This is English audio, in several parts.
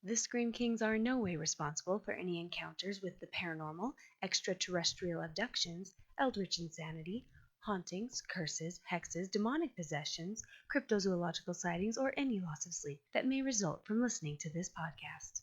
The Scream Kings are in no way responsible for any encounters with the paranormal, extraterrestrial abductions, eldritch insanity, hauntings, curses, hexes, demonic possessions, cryptozoological sightings, or any loss of sleep that may result from listening to this podcast.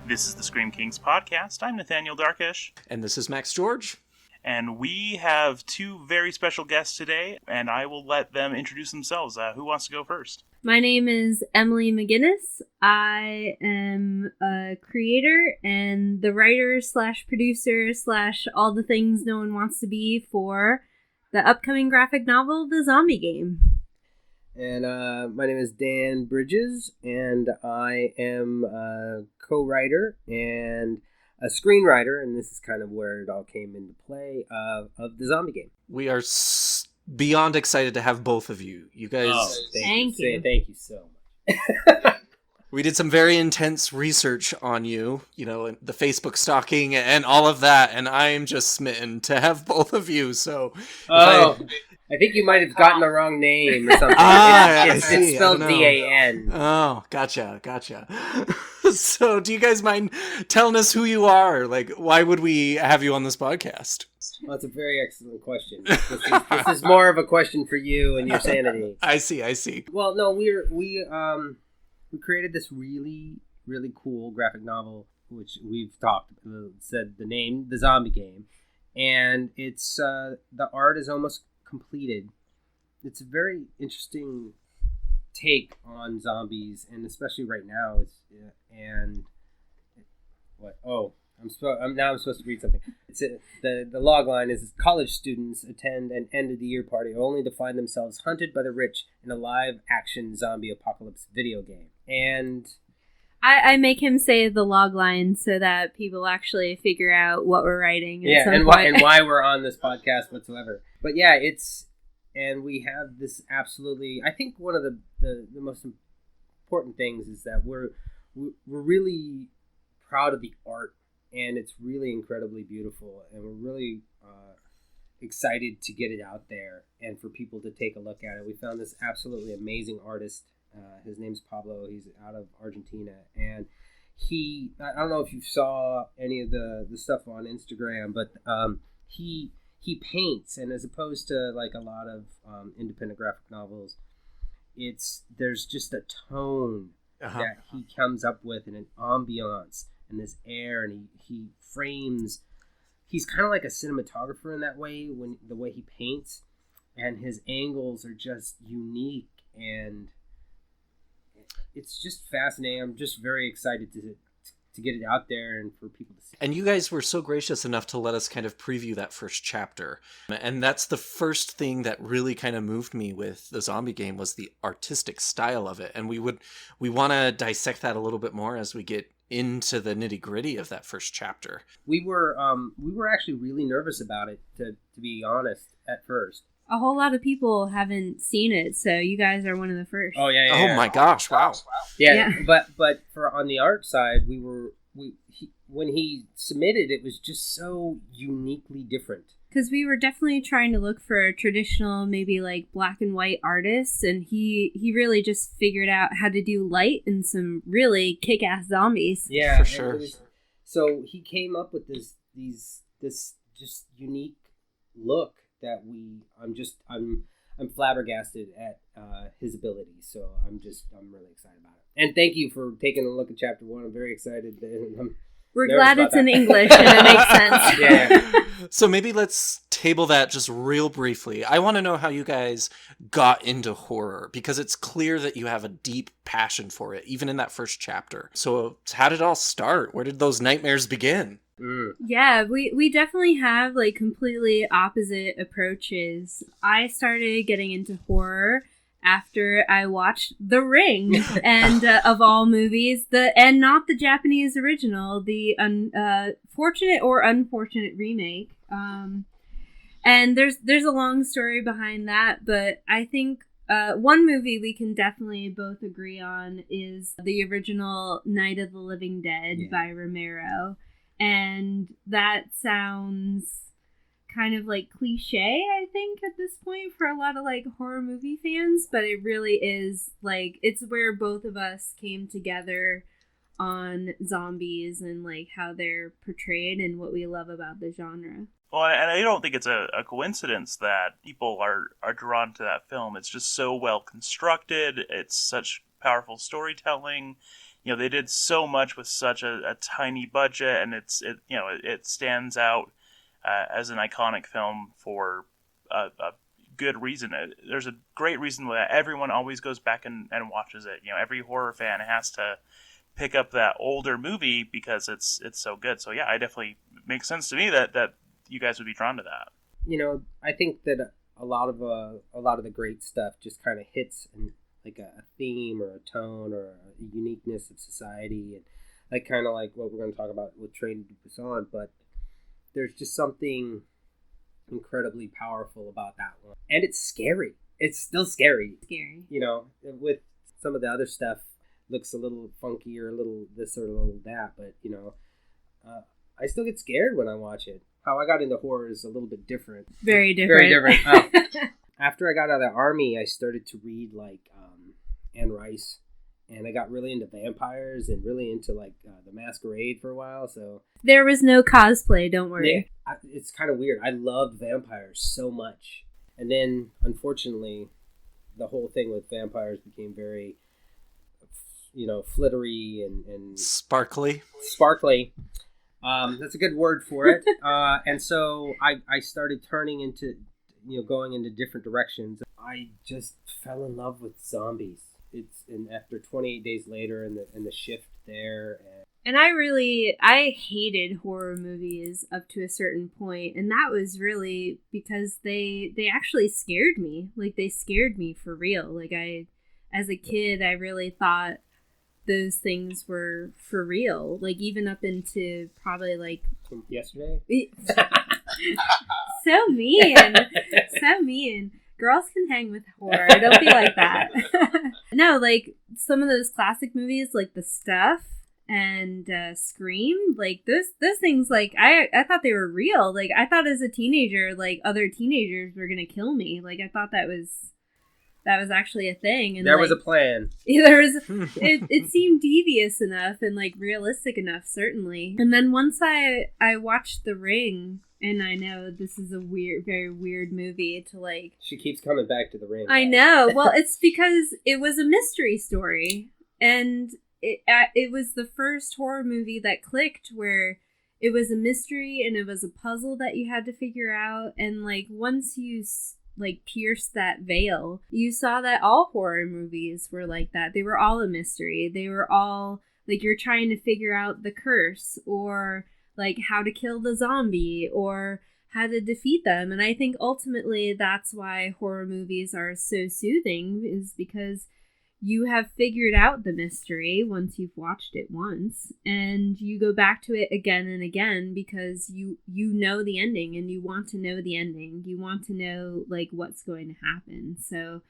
This is the Scream Kings podcast. I'm Nathaniel Darkish. And this is Max George. And we have two very special guests today, and I will let them introduce themselves. Who wants to go first? My name is Emily McGuiness. I am a creator and the writer / producer / all the things no one wants to be for the upcoming graphic novel, The Zombie Game. And my name is Dan Bridges, and I am a co-writer and a screenwriter, and this is kind of where it all came into play, of The Zombie Game. We are beyond excited to have both of you. You guys... Oh, thank you. Thank you so much. We did some very intense research on you, the Facebook stalking and all of that, and I'm just smitten to have both of you, so... I think you might have gotten the wrong name or something. It's spelled D-A-N. Oh, gotcha. So, do you guys mind telling us who you are? Like, why would we have you on this podcast? Well, that's a very excellent question. This is more of a question for you and your sanity. I see. Well, no, we created this really, really cool graphic novel, which we've said the name, The Zombie Game, and it's the art is almost completed. It's a very interesting take on zombies, and especially right now. I'm supposed to read something. The log line is: college students attend an end of the year party only to find themselves hunted by the rich in a live action zombie apocalypse video game. And I make him say the log line so that people actually figure out what we're writing. And why we're on this podcast whatsoever. But yeah, and we have this absolutely. I think one of the most important things is that we're really proud of the art, and it's really incredibly beautiful, and we're really excited to get it out there and for people to take a look at it. We found this absolutely amazing artist. His name's Pablo. He's out of Argentina, and I don't know if you saw any of the stuff on Instagram, but he paints, and as opposed to like a lot of independent graphic novels, there's just a tone that he comes up with, and an ambiance and this air, and he frames. He's kind of like a cinematographer in that way, when the way he paints, and his angles are just unique, and it's just fascinating. I'm just very excited to get it out there and for people to see. And you guys were so gracious enough to let us kind of preview that first chapter. And that's the first thing that really kind of moved me with The Zombie Game, was the artistic style of it. And we want to dissect that a little bit more as we get into the nitty-gritty of that first chapter. We were actually really nervous about it, to be honest, at first. A whole lot of people haven't seen it, so you guys are one of the first. Oh yeah. Oh my gosh! Wow. Yeah. But for on the art side, when he submitted, it was just so uniquely different. Because we were definitely trying to look for a traditional, maybe like black and white artist, and he really just figured out how to do light and some really kick-ass zombies. Yeah, for sure. So he came up with this just unique look that I'm flabbergasted at his ability. So I'm really excited about it. And thank you for taking a look at chapter 1. I'm very excited. We're glad it's in English and it makes sense. Yeah. So maybe let's table that just real briefly. I want to know how you guys got into horror, because it's clear that you have a deep passion for it, even in that first chapter. So how did it all start? Where did those nightmares begin? Yeah, we definitely have like completely opposite approaches. I started getting into horror after I watched The Ring, and of all movies, and not the Japanese original, the fortunate or unfortunate remake. And there's a long story behind that, but I think one movie we can definitely both agree on is the original Night of the Living Dead by Romero. And that sounds kind of like cliche, I think, at this point for a lot of like horror movie fans, but it really is like, it's where both of us came together on zombies and like how they're portrayed and what we love about the genre. Well, and I don't think it's a coincidence that people are drawn to that film. It's just so well constructed. It's such powerful storytelling. You know, they did so much with such a tiny budget, and it stands out as an iconic film for a good reason. There's a great reason why everyone always goes back and watches it. You know, every horror fan has to pick up that older movie because it's so good. So yeah, it definitely makes sense to me that you guys would be drawn to that. You know, I think that a lot of the great stuff just kind of hits in like a theme or a tone or a uniqueness of society, and like kind of like what we're going to talk about with Train to Busan. But there's just something incredibly powerful about that one, and it's scary. It's still scary. Scary. You know, with some of the other stuff looks a little funky or a little this or a little that, but you know, I still get scared when I watch it. How I got into horror is a little bit different. Very different. Very different. After I got out of the army, I started to read like Anne Rice, and I got really into vampires and really into like The Masquerade for a while. So there was no cosplay. Don't worry. Yeah, it's kind of weird. I loved vampires so much, and then unfortunately, the whole thing with vampires became very, you know, flittery and sparkly. That's a good word for it. And so I started turning into, you know, going into different directions. I just fell in love with zombies. And after 28 Days Later and the shift there. And I hated horror movies up to a certain point, and that was really because they actually scared me. Like, they scared me for real. Like, as a kid, I really thought those things were for real. Like, even up into probably like yesterday. So mean. Girls can hang with horror. Don't be like that. No, like some of those classic movies, like The Stuff and Scream, like those things, like I thought they were real. Like, I thought as a teenager, like other teenagers were gonna kill me. Like, I thought that was actually a thing. And there was a plan. It seemed devious enough and like realistic enough, certainly. And then once I watched The Ring, and I know this is a very weird movie to like. She keeps coming back to The Ring. I know. Well, it's because it was a mystery story, and it was the first horror movie that clicked where it was a mystery and it was a puzzle that you had to figure out, and like once you like pierced that veil, you saw that all horror movies were like that. They were all a mystery. They were all like you're trying to figure out the curse, or like how to kill the zombie, or how to defeat them. And I think ultimately that's why horror movies are so soothing, is because you have figured out the mystery once you've watched it once, and you go back to it again and again because you know the ending, and you want to know the ending. You want to know like what's going to happen. So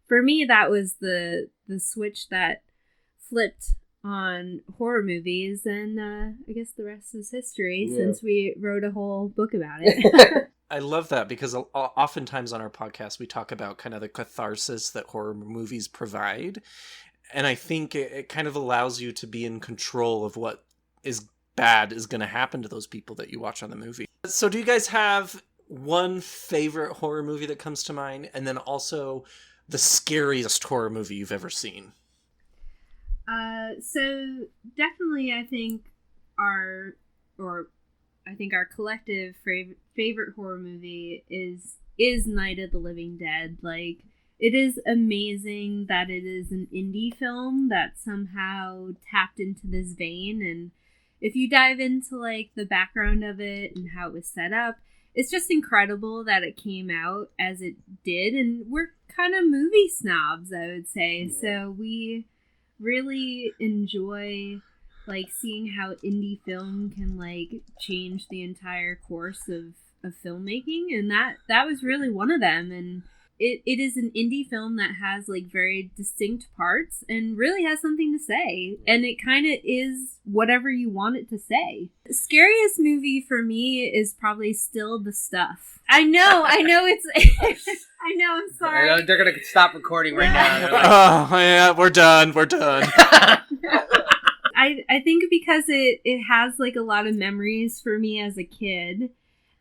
for me, that was the switch that flipped on horror movies, and I guess the rest is history, since we wrote a whole book about it. I love that, because oftentimes on our podcast we talk about kind of the catharsis that horror movies provide, and I think it kind of allows you to be in control of what is bad is going to happen to those people that you watch on the movie. So do you guys have one favorite horror movie that comes to mind, and then also the scariest horror movie you've ever seen? So definitely I think our collective favorite horror movie is Night of the Living Dead. Like, it is amazing that it is an indie film that somehow tapped into this vein, and if you dive into like the background of it and how it was set up, it's just incredible that it came out as it did. And we're kind of movie snobs, I would say, so we really enjoy like seeing how indie film can like change the entire course of of filmmaking, and that was really one of them. And it is an indie film that has like very distinct parts and really has something to say, and it kind of is whatever you want it to say. The scariest movie for me is probably still The Stuff. I know it's I know, I'm sorry. I know, they're gonna stop recording right now. They're like, Oh yeah, we're done. I think because it has like a lot of memories for me as a kid,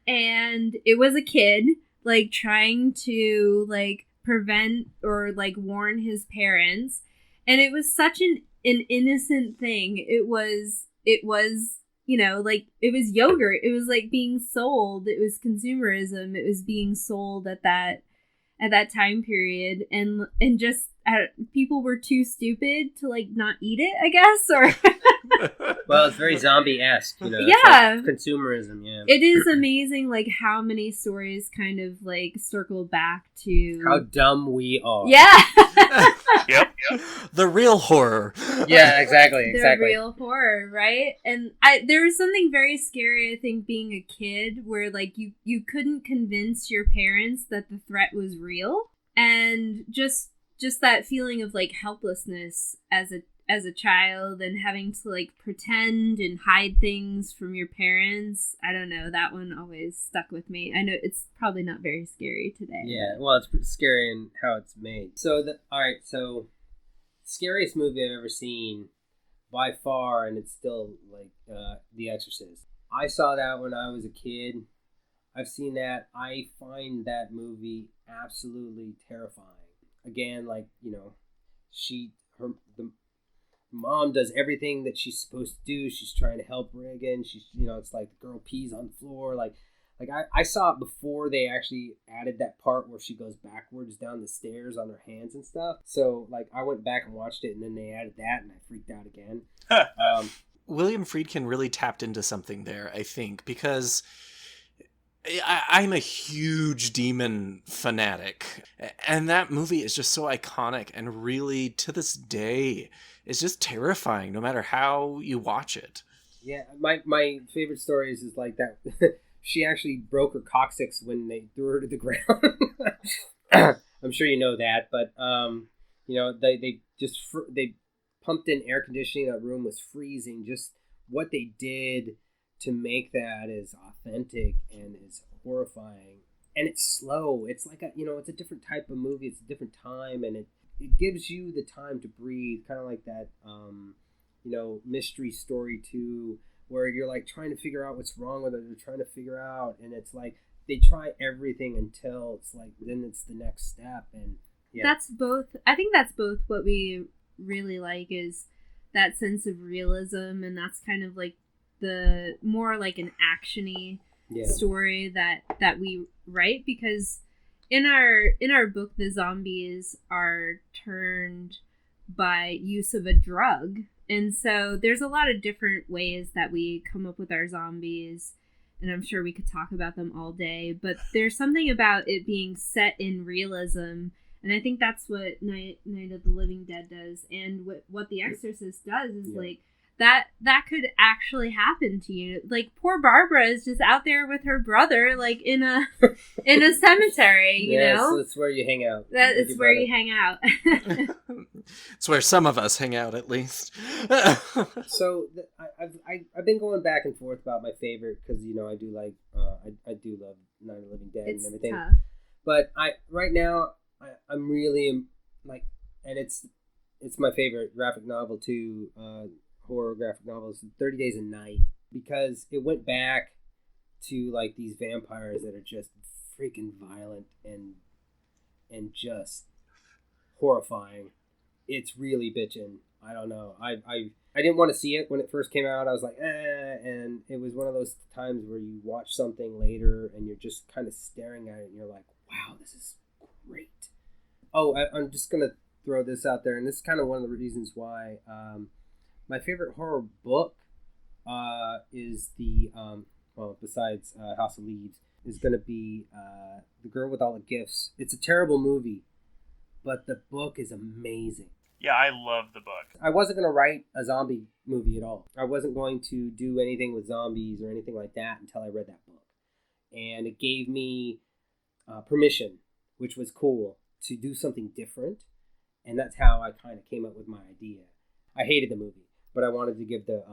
and it was a kid like trying to like prevent or like warn his parents, and it was such an innocent thing. It was you know, like it was yogurt. It was like being sold. It was consumerism. It was being sold at that time period, and just people were too stupid to like not eat it, I guess, or well, it's very zombie-esque, you know. Yeah, it's like consumerism. Yeah, it is amazing, like how many stories kind of like circle back to how dumb we are. Yeah. Yep. The real horror. Yeah, exactly. The real horror, right? And there was something very scary, I think, being a kid, where like you couldn't convince your parents that the threat was real, and just that feeling of like helplessness as a child, and having to like pretend and hide things from your parents. I don't know, that one always stuck with me. I know it's probably not very scary today. Yeah, well, it's pretty scary in how it's made. So so scariest movie I've ever seen by far, and it's still like The Exorcist. I saw that when I was a kid. I've seen that. I find that movie absolutely terrifying. Again, like, you know, the mom does everything that she's supposed to do. She's trying to help Reagan. She's, you know, it's like the girl pees on the floor. Like I saw it before they actually added that part where she goes backwards down the stairs on her hands and stuff. So like I went back and watched it, and then they added that, and I freaked out again. William Friedkin really tapped into something there, I think, because I'm a huge demon fanatic, and that movie is just so iconic, and really to this day is just terrifying no matter how you watch it. Yeah, my favorite stories is like that. She actually broke her coccyx when they threw her to the ground. I'm sure you know that, but you know, they pumped in air conditioning. That room was freezing. Just what they did to make that is authentic and is horrifying, and it's slow. It's like it's a different type of movie. It's a different time, and it gives you the time to breathe, kind of like that Mystery Story 2, where you're like trying to figure out what's wrong with it. They're trying to figure out, and it's like they try everything until it's like then it's the next step. And yeah, I think that's both what we really like, is that sense of realism, and that's kind of like the more like an actiony story that we write, because in our book the zombies are turned by use of a drug, and so there's a lot of different ways that we come up with our zombies, and I'm sure we could talk about them all day, but there's something about it being set in realism, and I think that's what Night of the Living Dead does, and what The Exorcist does is like that could actually happen to you. Like poor Barbara is just out there with her brother, like in a cemetery. You know, so that's where you hang out. That is where you hang out. It's where some of us hang out, at least. So I've been going back and forth about my favorite, because I do like I do love Night of the Living Dead and everything. Tough. But right now I'm really like, and it's my favorite graphic novel too. Horror graphic novels, 30 Days a Night, because it went back to like these vampires that are just freaking violent and just horrifying. It's really bitchin'. I don't know. I didn't want to see it when it first came out. I was like, and it was one of those times where you watch something later and you're just kind of staring at it and you're like, wow, this is great. Oh, I'm just gonna throw this out there, and this is kind of one of the reasons why my favorite horror book is the besides House of Leaves, is going to be The Girl with All the Gifts. It's a terrible movie, but the book is amazing. Yeah, I love the book. I wasn't going to write a zombie movie at all. I wasn't going to do anything with zombies or anything like that until I read that book. and it gave me permission, which was cool, to do something different. And that's how I kind of came up with my idea. I hated the movie, but I wanted to give the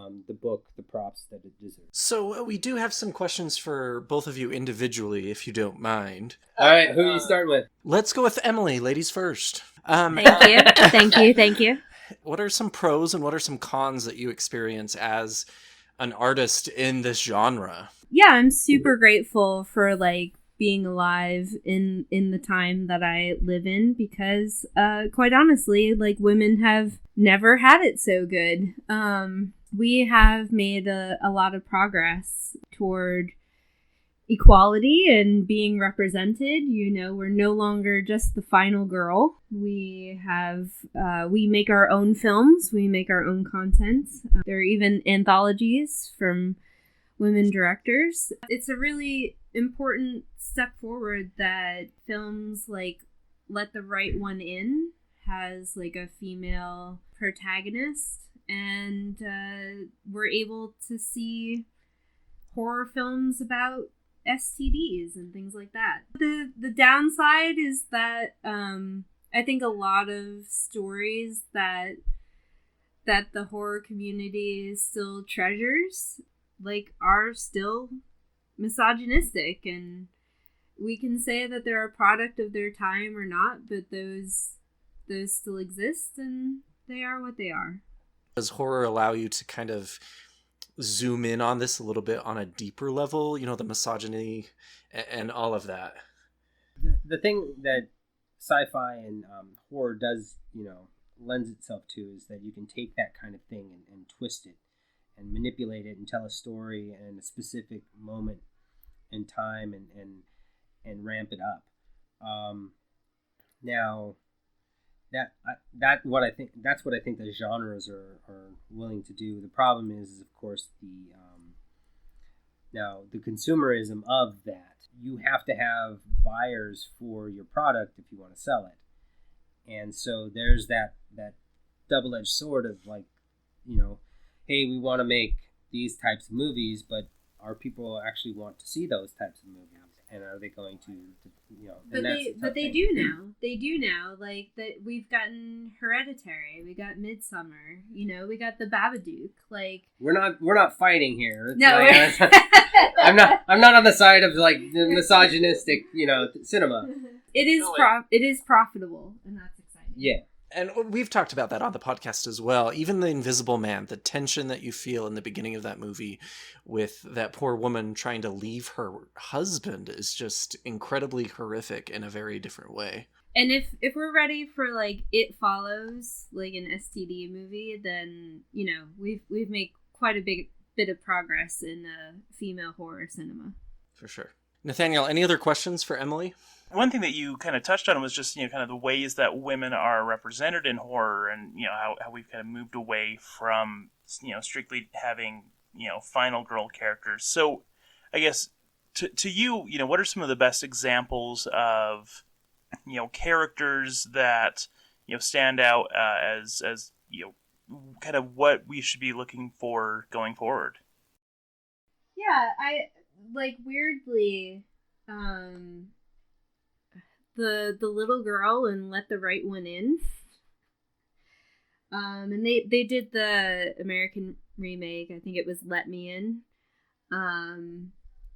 book the props that it deserves. So we do have some questions for both of you individually, if you don't mind. All right, who are you starting with? Let's go with Emily, ladies first. Thank you. What are some pros and what are some cons that you experience as an artist in this genre? Yeah, I'm super grateful for like being alive in the time that I live in, because quite honestly, like, women have never had it so good. We have made a lot of progress toward equality and being represented. You know, we're no longer just the final girl. We have we make our own films, we make our own content. There are even anthologies from women directors. It's a really important step forward that films like Let the Right One In has like a female protagonist, and we're able to see horror films about STDs and things like that. The downside is that I think a lot of stories that the horror community still treasures like are still misogynistic, and we can say that they're a product of their time or not, but those still exist, and they are what they are. Does horror allow you to kind of zoom in on this a little bit on a deeper level, you know, the misogyny and all of that? The thing that sci-fi and horror does, you know, lends itself to is that you can take that kind of thing and twist it and manipulate it and tell a story in a specific moment in time and ramp it up. Now that's what I think the genres are willing to do. The problem is of course now the consumerism of that. You have to have buyers for your product if you want to sell it, and so there's that double-edged sword of, like, you know, hey, we want to make these types of movies, but are people actually want to see those types of movies? And are they going to, you know? But they do now. They do now. Like, that, we've gotten Hereditary. We got Midsummer. You know, we got The Babadook. Like, we're not fighting here. No, like, I'm not on the side of like the misogynistic, you know, cinema. It is profitable, and that's exciting. Yeah. And we've talked about that on the podcast as well. Even The Invisible Man, the tension that you feel in the beginning of that movie with that poor woman trying to leave her husband is just incredibly horrific in a very different way. And if we're ready for like It Follows, like an STD movie, then, you know, we've made quite a big bit of progress in female horror cinema. For sure. Nathaniel, any other questions for Emily? One thing that you kind of touched on was just, you know, kind of the ways that women are represented in horror, and, you know, how we've kind of moved away from, you know, strictly having, you know, final girl characters. So I guess to you, you know, what are some of the best examples of, you know, characters that, you know, stand out as you know, kind of what we should be looking for going forward? Yeah, I like, weirdly, the little girl in Let the Right One In. And they did the American remake. I think it was Let Me In.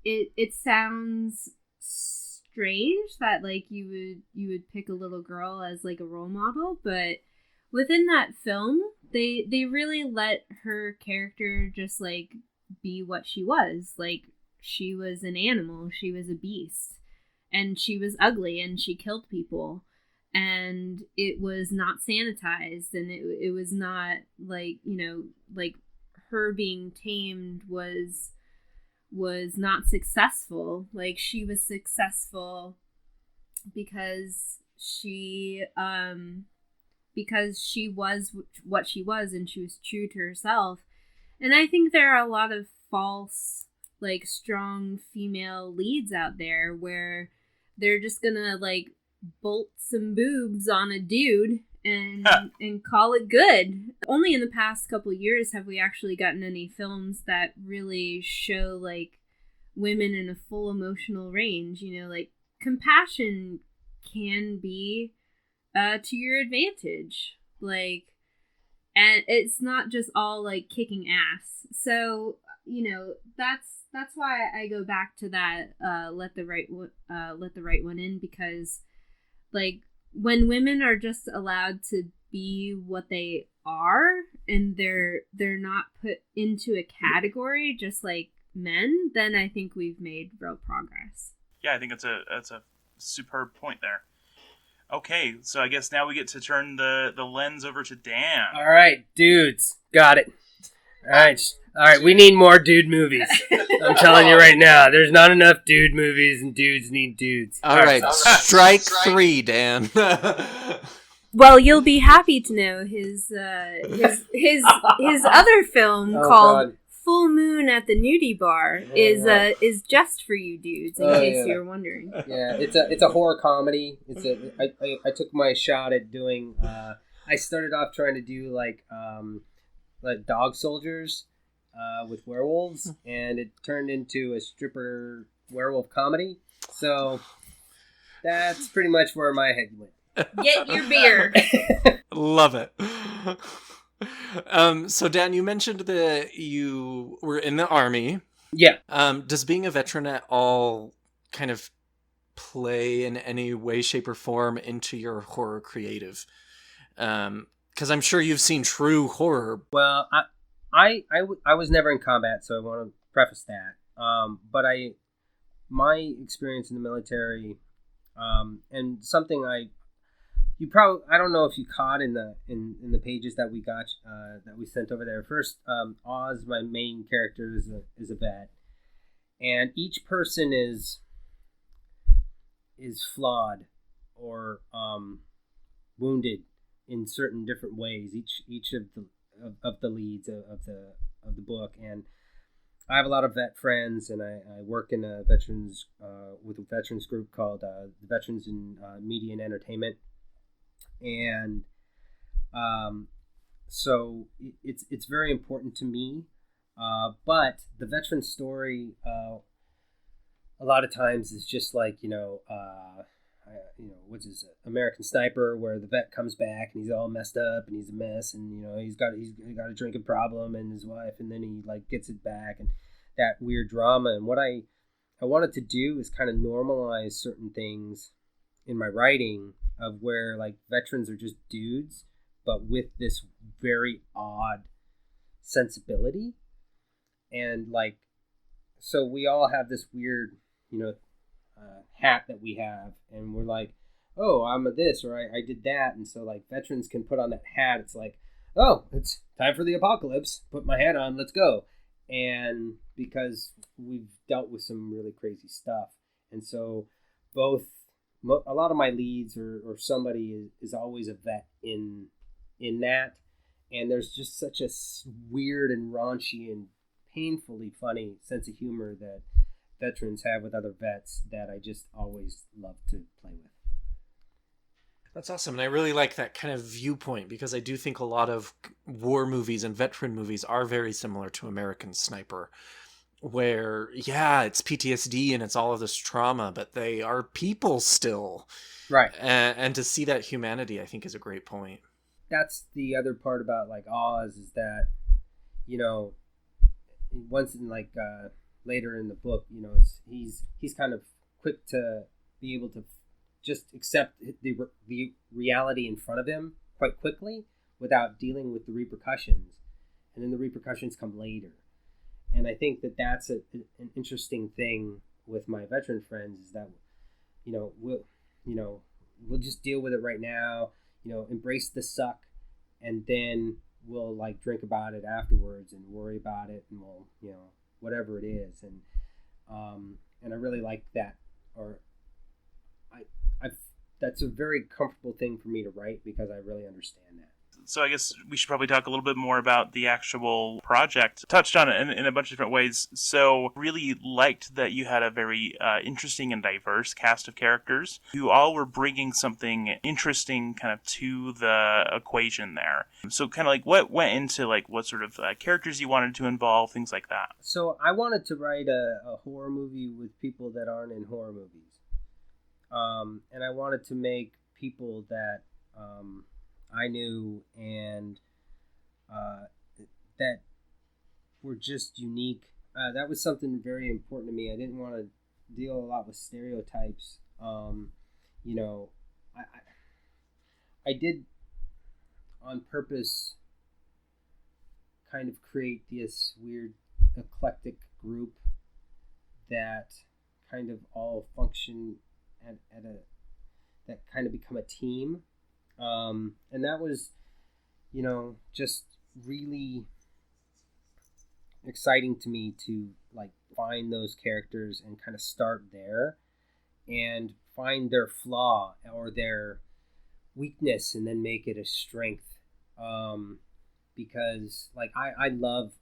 It sounds strange that, like, you would pick a little girl as like a role model, but within that film, they really let her character just like be what she was. Like, she was an animal, she was a beast, and she was ugly, and she killed people, and it was not sanitized, and it was not like, you know, like, her being tamed was not successful. Like, she was successful because she was what she was, and she was true to herself. And I think there are a lot of false, like, strong female leads out there where they're just gonna, like, bolt some boobs on a dude and call it good. Only in the past couple years have we actually gotten any films that really show, like, women in a full emotional range. You know, like compassion can be to your advantage. Like, and it's not just all like kicking ass. So, you know, that's why I go back to that let the right one in, because like when women are just allowed to be what they are and they're not put into a category just like men, then I think we've made real progress. Yeah, I think that's a superb point there. Okay, so I guess now we get to turn the lens over to Dan. All right, dudes, got it. All right. We need more dude movies. I'm telling you right now, there's not enough dude movies, and dudes need dudes. All right, strike 3, Dan. Well, you'll be happy to know his other film called God. Full Moon at the Nudie Bar is just for you dudes, in case you're wondering. Yeah, it's a horror comedy. I took my shot at doing. I started off trying to do like dog soldiers with werewolves, and it turned into a stripper werewolf comedy. So that's pretty much where my head went. Get your beer. Love it. So Dan, you mentioned that you were in the Army. Yeah. Does being a veteran at all kind of play in any way, shape, or form into your horror creative? Because I'm sure you've seen true horror. Well, I was never in combat, so I want to preface that. But my experience in the military, and something I don't know if you caught in the pages that we got that we sent over there. First, Oz, my main character, is a vet, and each person is flawed or wounded in certain different ways. Each of the leads of the book, and I have a lot of vet friends, and I work in a veterans with a veterans group called the Veterans in Media and Entertainment. And so it's very important to me, but the veteran story a lot of times is just like what's his American Sniper, where the vet comes back and he's all messed up and he's a mess, and he's got a drinking problem and his wife, and then he like gets it back, and that weird drama. And what I wanted to do is kind of normalize certain things in my writing, of where like veterans are just dudes, but with this very odd sensibility. And like, so we all have this weird, hat that we have, and we're like, oh, I'm a this, or I did that. And so like veterans can put on that hat. It's like, oh, it's time for the apocalypse. Put my hat on, let's go. And because we've dealt with some really crazy stuff. And so a lot of my leads or somebody is always a vet in that, and there's just such a weird and raunchy and painfully funny sense of humor that veterans have with other vets that I just always love to play with. That's awesome, and I really like that kind of viewpoint, because I do think a lot of war movies and veteran movies are very similar to American Sniper, where, yeah, it's PTSD and it's all of this trauma, but they are people still. Right. And to see that humanity, I think, is a great point. That's the other part about, like, Oz, is that, once in, like, later in the book, he's kind of quick to be able to just accept the reality in front of him quite quickly without dealing with the repercussions. And then the repercussions come later. And I think that that's an interesting thing with my veteran friends, is that, we'll just deal with it right now, embrace the suck, and then we'll like drink about it afterwards and worry about it, and we'll, whatever it is. And I really like that, or that's a very comfortable thing for me to write, because I really understand that. So I guess we should probably talk a little bit more about the actual project. Touched on it in a bunch of different ways. So really liked that you had a very interesting and diverse cast of characters who all were bringing something interesting kind of to the equation there. So kind of like what went into like what sort of characters you wanted to involve, things like that. So I wanted to write a horror movie with people that aren't in horror movies. And I wanted to make people that I knew and that were just unique. That was something very important to me. I didn't want to deal a lot with stereotypes. You know, I did on purpose kind of create this weird eclectic group that kind of all function at a that kind of become a team, and that was, you know, just really exciting to me to like find those characters and kind of start there and find their flaw or their weakness and then make it a strength, because like I love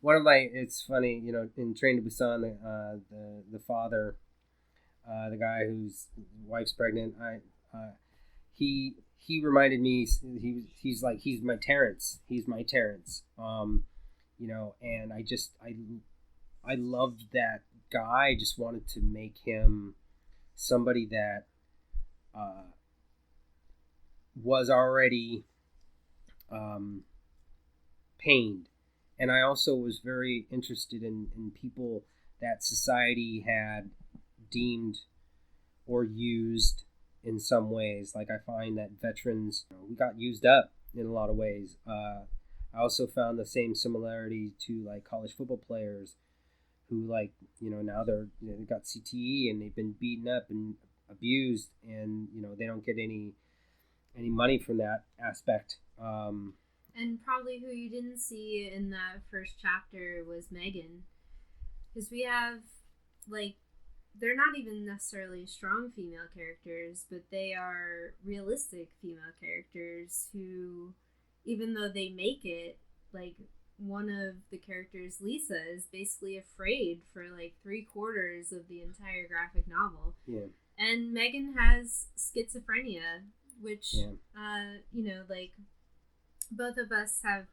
one of my, it's funny, you know, in Train to Busan, the father, the guy whose wife's pregnant, he reminded me, he's like, he's my Terrence, you know, and I loved that guy. I just wanted to make him somebody that was already pained. And I also was very interested in people that society had deemed or used in some ways. Like I find that veterans, you know, we got used up in a lot of ways. I also found the same similarity to like college football players who, like, you know, now they've got CTE and they've been beaten up and abused, and you know they don't get any money from that aspect. And probably who you didn't see in that first chapter was Megan, because we have like, they're not even necessarily strong female characters, but they are realistic female characters who, even though they make it, like one of the characters, Lisa, is basically afraid for like 3/4 of the entire graphic novel. Yeah. And Megan has schizophrenia, which, you know, like both of us have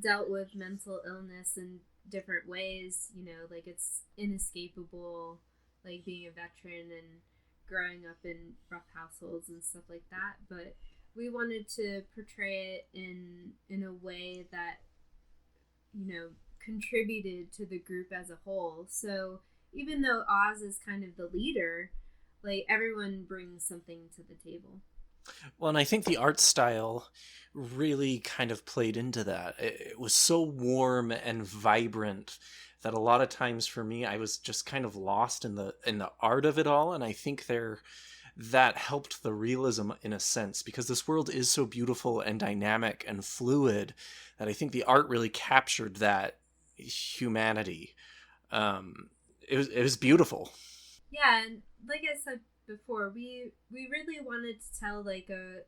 dealt with mental illness in different ways. You know, like it's inescapable, like being a veteran and growing up in rough households and stuff like that. But we wanted to portray it in a way that, you know, contributed to the group as a whole. So even though Oz is kind of the leader, like everyone brings something to the table. Well, and I think the art style really kind of played into that. It was so warm and vibrant that a lot of times for me, I was just kind of lost in the art of it all. And I think that helped the realism in a sense, because this world is so beautiful and dynamic and fluid that I think the art really captured that humanity. It was beautiful. Yeah, and like I said before, we really wanted to tell like a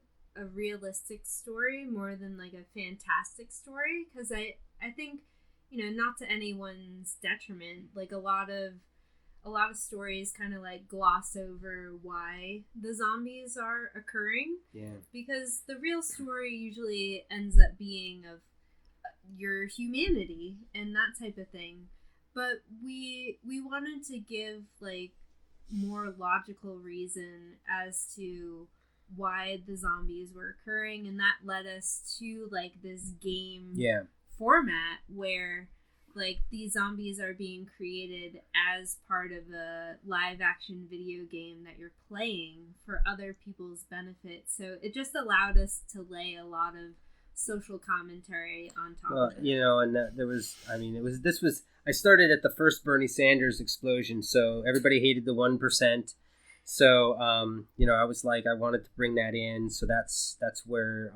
realistic story more than like a fantastic story, because I think, you know, not to anyone's detriment, like a lot of stories kind of like gloss over why the zombies are occurring. Yeah. Because the real story usually ends up being of your humanity and that type of thing. But we wanted to give like more logical reason as to why the zombies were occurring, and that led us to like this game format where like these zombies are being created as part of a live action video game that you're playing for other people's benefit. So it just allowed us to lay a lot of social commentary on top of it. You know, and there was, I mean, I started at the first Bernie Sanders explosion, so everybody hated the 1%. So, you know, I was like, I wanted to bring that in, so that's where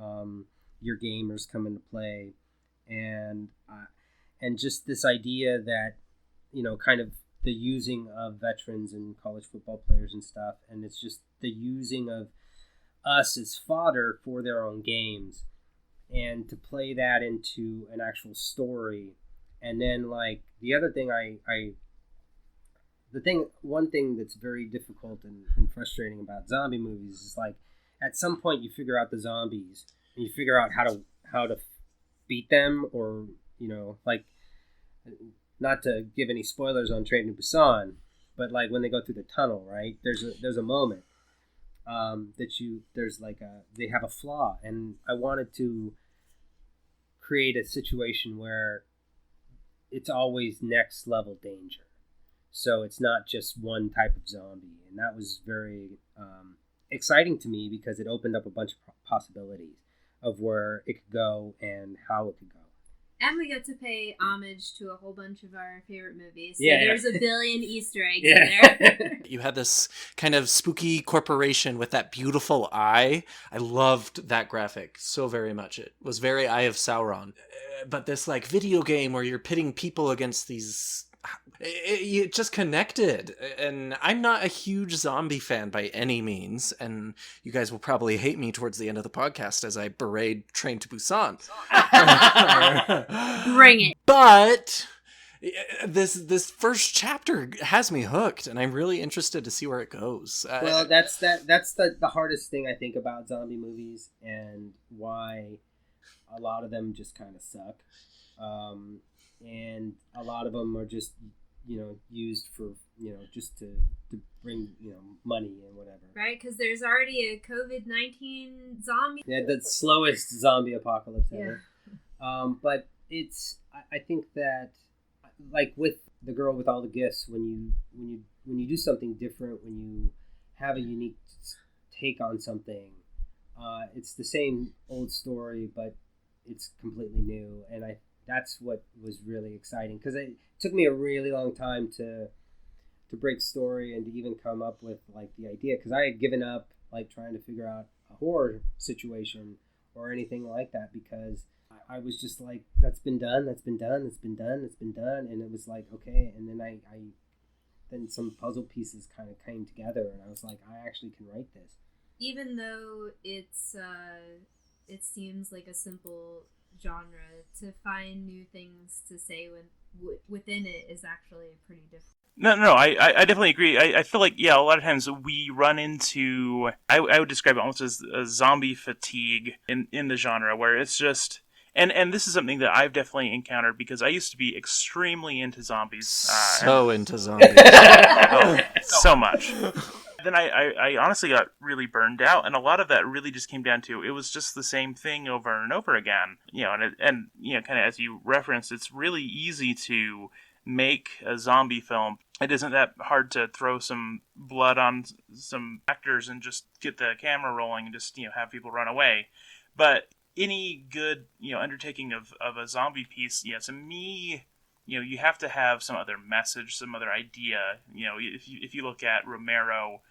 your gamers come into play. And just this idea that, you know, kind of the using of veterans and college football players and stuff, and it's just the using of us as fodder for their own games. and to play that into an actual story. And then like the other thing one thing that's very difficult and frustrating about zombie movies is like at some point you figure out the zombies and you figure out how to beat them, or like, not to give any spoilers on Train to Busan, but like when they go through the tunnel, right? There's a moment they have a flaw, and I wanted to create a situation where it's always next level danger. So it's not just one type of zombie, and that was very exciting to me because it opened up a bunch of possibilities of where it could go and how it could go. And we got to pay homage to a whole bunch of our favorite movies. So Yeah. there's a billion Easter eggs in there. You had this kind of spooky corporation with that beautiful eye. I loved that graphic so very much. It was very Eye of Sauron. But this like video game where you're pitting people against these... It just connected. And I'm not a huge zombie fan by any means. And you guys will probably hate me towards the end of the podcast as I berate Train to Busan. Bring it. But this first chapter has me hooked, and I'm really interested to see where it goes. Well, that's the hardest thing I think about zombie movies, and why a lot of them just kind of suck. And a lot of them are just used for just to bring money and whatever. Right, because there's already a COVID-19 zombie. Yeah, the slowest zombie apocalypse ever. But I think that, like with the girl with all the gifts, when you do something different, when you have a unique take on something, it's the same old story, but it's completely new. And that's what was really exciting, because it took me a really long time to break story and to even come up with like the idea, because I had given up like trying to figure out a horror situation or anything like that, because I was just like, that's been done, and it was like, okay. And then then some puzzle pieces kind of came together, and I was like, I actually can write this. Even though it seems like a simple genre, to find new things to say within it is actually pretty difficult. No, I definitely agree. I feel like, a lot of times we run into, I would describe it almost as a zombie fatigue in the genre, where it's just, and this is something that I've definitely encountered, because I used to be extremely into zombies. Into zombies. So much. Then I honestly got really burned out, and a lot of that really just came down to, it was just the same thing over and over again. And kind of as you referenced, it's really easy to make a zombie film. It isn't that hard to throw some blood on some actors and just get the camera rolling and just have people run away. But any good undertaking of a zombie piece, to me, you have to have some other message, some other idea. If you look at Romero,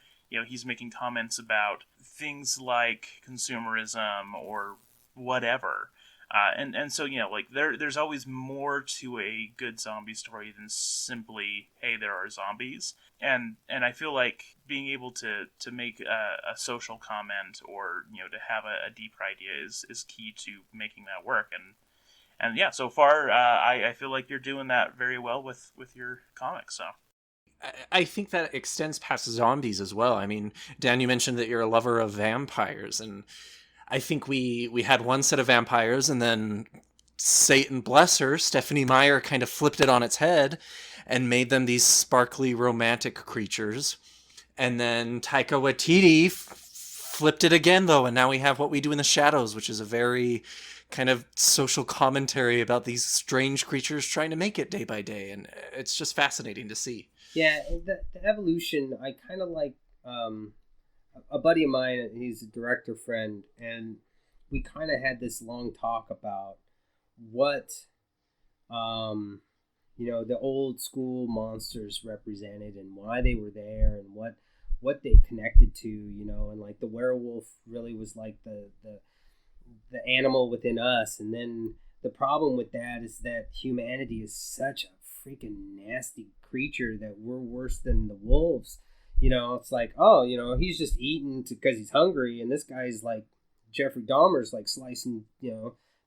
he's making comments about things like consumerism or whatever. And so, like, there's always more to a good zombie story than simply, hey, there are zombies. And I feel like being able to make a social comment, or, to have a deeper idea is key to making that work. And yeah, so far, I feel like you're doing that very well with your comics, so. I think that extends past zombies as well. I mean, Dan, you mentioned that you're a lover of vampires, and I think we had one set of vampires, and then Satan bless her, Stephanie Meyer kind of flipped it on its head and made them these sparkly romantic creatures. And then Taika Waititi flipped it again, though, and now we have What We Do in the Shadows, which is a very kind of social commentary about these strange creatures trying to make it day by day, and it's just fascinating to see. Yeah, the evolution, I kind of like... a buddy of mine, he's a director friend, and we kind of had this long talk about what the old school monsters represented, and why they were there, and what they connected to, and like the werewolf really was like the animal within us. And then the problem with that is that humanity is such a freaking nasty creature that we're worse than the wolves. It's like, he's just eating because he's hungry, and this guy's like Jeffrey Dahmer's like slicing,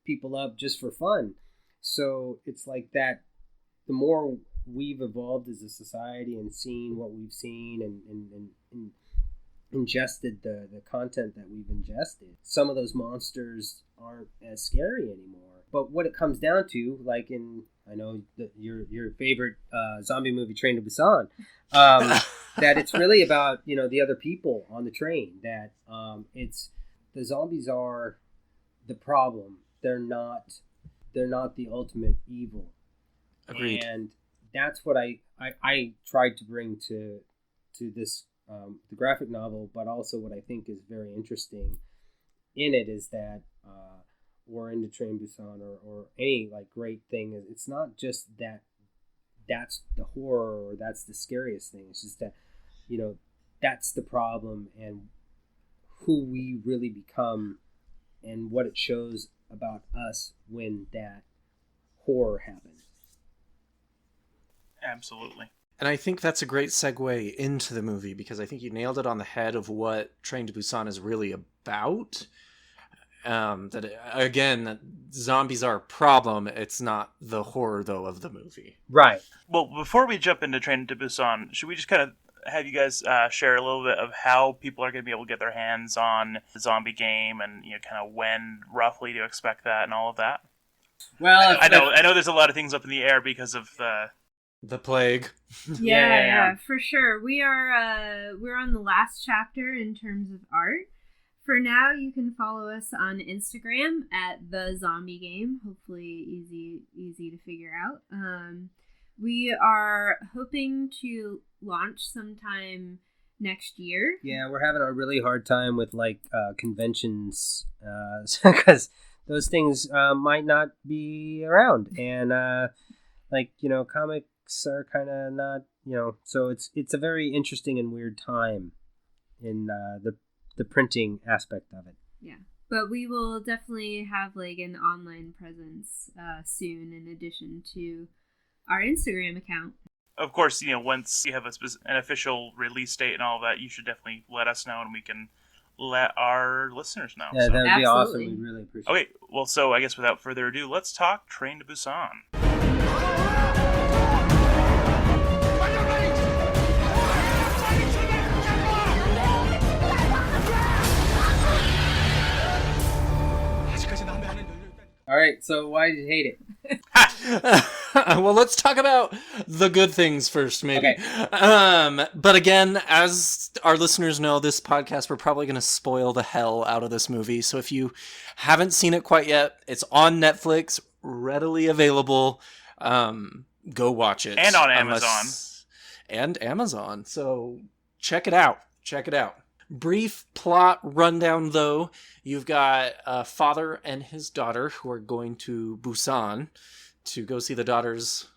people up just for fun. So it's like that. The more we've evolved as a society and seen what we've seen and ingested the content that we've ingested, some of those monsters aren't as scary anymore. But what it comes down to, like I know your favorite zombie movie, Train to Busan, that it's really about the other people on the train. That it's the zombies are the problem. They're not the ultimate evil. Agreed. And that's what I tried to bring to this the graphic novel, but also what I think is very interesting in it is that or into Train Busan or any like great thing. It's not just that's the horror or that's the scariest thing. It's just that that's the problem and who we really become and what it shows about us when that horror happens. Absolutely. And I think that's a great segue into the movie because I think you nailed it on the head of what Train to Busan is really about. That zombies are a problem. It's not the horror, though, of the movie. Right. Well, before we jump into Train to Busan, should we just kind of have you guys share a little bit of how people are going to be able to get their hands on the zombie game and kind of when roughly to expect that and all of that? Well, I know there's a lot of things up in the air because of the plague. Yeah, for sure. We're on the last chapter in terms of art. For now, you can follow us on Instagram at The Zombie Game. Hopefully easy to figure out. We are hoping to launch sometime next year. Yeah, we're having a really hard time with conventions because those things might not be around, and comics are kind of not, so it's a very interesting and weird time in the printing aspect of it. Yeah, but we will definitely have an online presence soon in addition to our Instagram account. Of course, once you have an official release date and all of that, you should definitely let us know and we can let our listeners know. Yeah, so. that would be awesome. We'd really appreciate it. Okay, well, so I guess without further ado, let's talk Train to Busan. All right, so why did you hate it? Well, let's talk about the good things first, maybe. Okay. But again, as our listeners know, this podcast, we're probably going to spoil the hell out of this movie. So if you haven't seen it quite yet, it's on Netflix, readily available. Go watch it. And on Amazon. And Amazon. So check it out. Brief plot rundown, though. You've got a father and his daughter who are going to Busan to go see the daughter's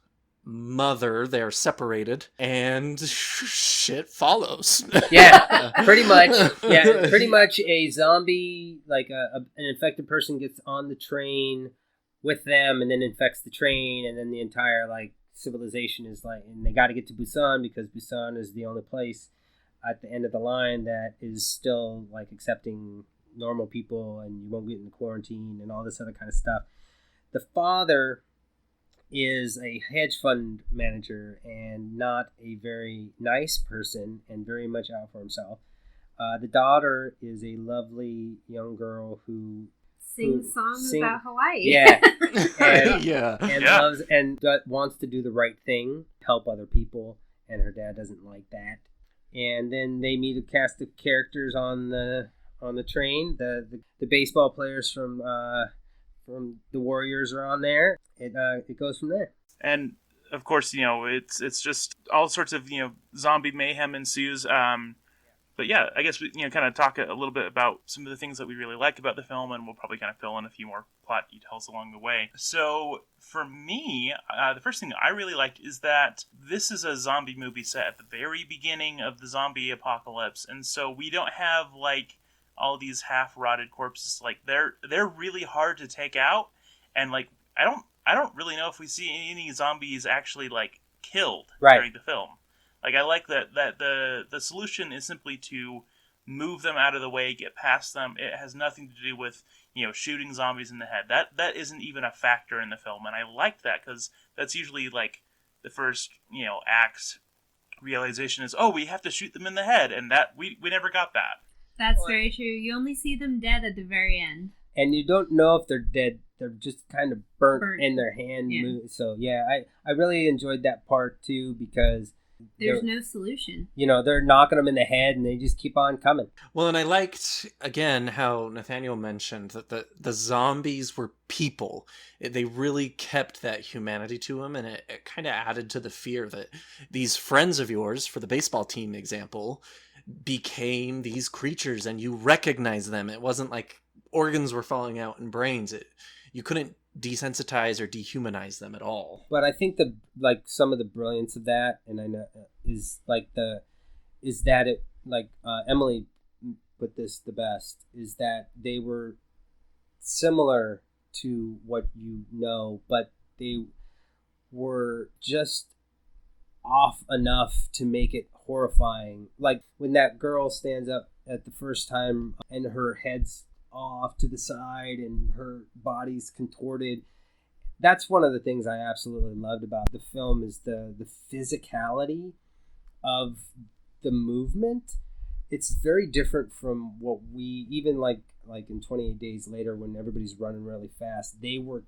mother. They're separated, and shit follows. Yeah, pretty much. Yeah, pretty much a zombie, an infected person gets on the train with them and then infects the train, and then the entire, civilization is and they got to get to Busan because Busan is the only place at the end of the line that is still accepting normal people and you won't get in quarantine and all this other kind of stuff. The father is a hedge fund manager and not a very nice person and very much out for himself. The daughter is a lovely young girl who sings songs about Hawaii. Yeah. and loves and wants to do the right thing, help other people, and her dad doesn't like that. And then they meet a cast of characters on the train. The baseball players from the Warriors are on there. It goes from there. And of course, it's just all sorts of zombie mayhem ensues. But yeah, I guess we kind of talk a little bit about some of the things that we really like about the film, and we'll probably kind of fill in a few more plot details along the way. So for me, the first thing I really liked is that this is a zombie movie set at the very beginning of the zombie apocalypse, and so we don't have all these half-rotted corpses. They're really hard to take out, and I don't really know if we see any zombies actually killed during the film. I like that the solution is simply to move them out of the way, get past them. It has nothing to do with, shooting zombies in the head. That isn't even a factor in the film, and I like that because that's usually like the first, act's realization is, oh, we have to shoot them in the head, and that we never got that. That's very true. You only see them dead at the very end. And you don't know if they're dead. They're just kind of burnt in their hand. Yeah. So, yeah, I really enjoyed that part, too, because there's no solution. They're knocking them in the head, and they just keep on coming. Well, and I liked, again, how Nathaniel mentioned that the zombies were people. They really kept that humanity to them, and it kind of added to the fear that these friends of yours, for the baseball team example, became these creatures, and you recognize them. It wasn't like organs were falling out and brains. You couldn't desensitize or dehumanize them at all. But I think some of the brilliance of that, and I know is that it, like Emily put this the best, is that they were similar to what but they were just off enough to make it horrifying. Like when that girl stands up at the first time and her head's off to the side and her body's contorted. That's one of the things I absolutely loved about the film is the physicality of the movement. It's very different from what we even like in 28 Days Later when everybody's running really fast. They were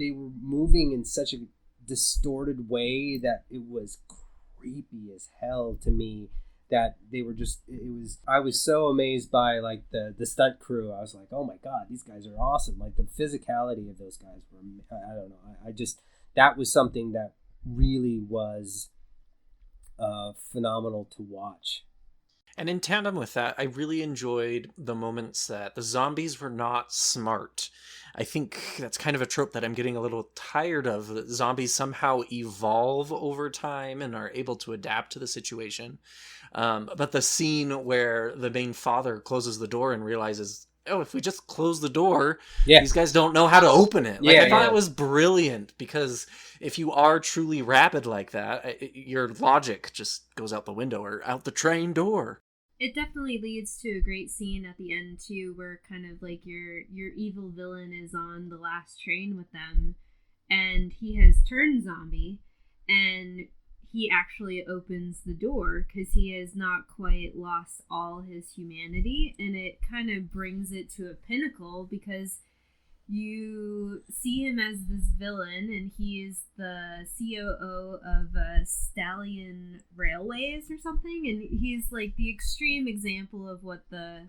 moving in such a distorted way that it was creepy as hell to me. That they were I was so amazed by like the stunt crew. I was like, oh my God, these guys are awesome. Like the physicality of those guys were, I don't know. That was something that really was phenomenal to watch. And in tandem with that, I really enjoyed the moments that the zombies were not smart. I think that's kind of a trope that I'm getting a little tired of, that zombies somehow evolve over time and are able to adapt to the situation. But the scene where the main father closes the door and realizes, oh, if we just close the door, these guys don't know how to open it. I thought it was brilliant, because if you are truly rabid like that, your logic just goes out the window or out the train door. It definitely leads to a great scene at the end too, where kind of like your evil villain is on the last train with them, and he has turned zombie, and he actually opens the door because he has not quite lost all his humanity, and it kind of brings it to a pinnacle because you see him as this villain, and he is the COO of Stallion Railways or something, and he's like the extreme example of what the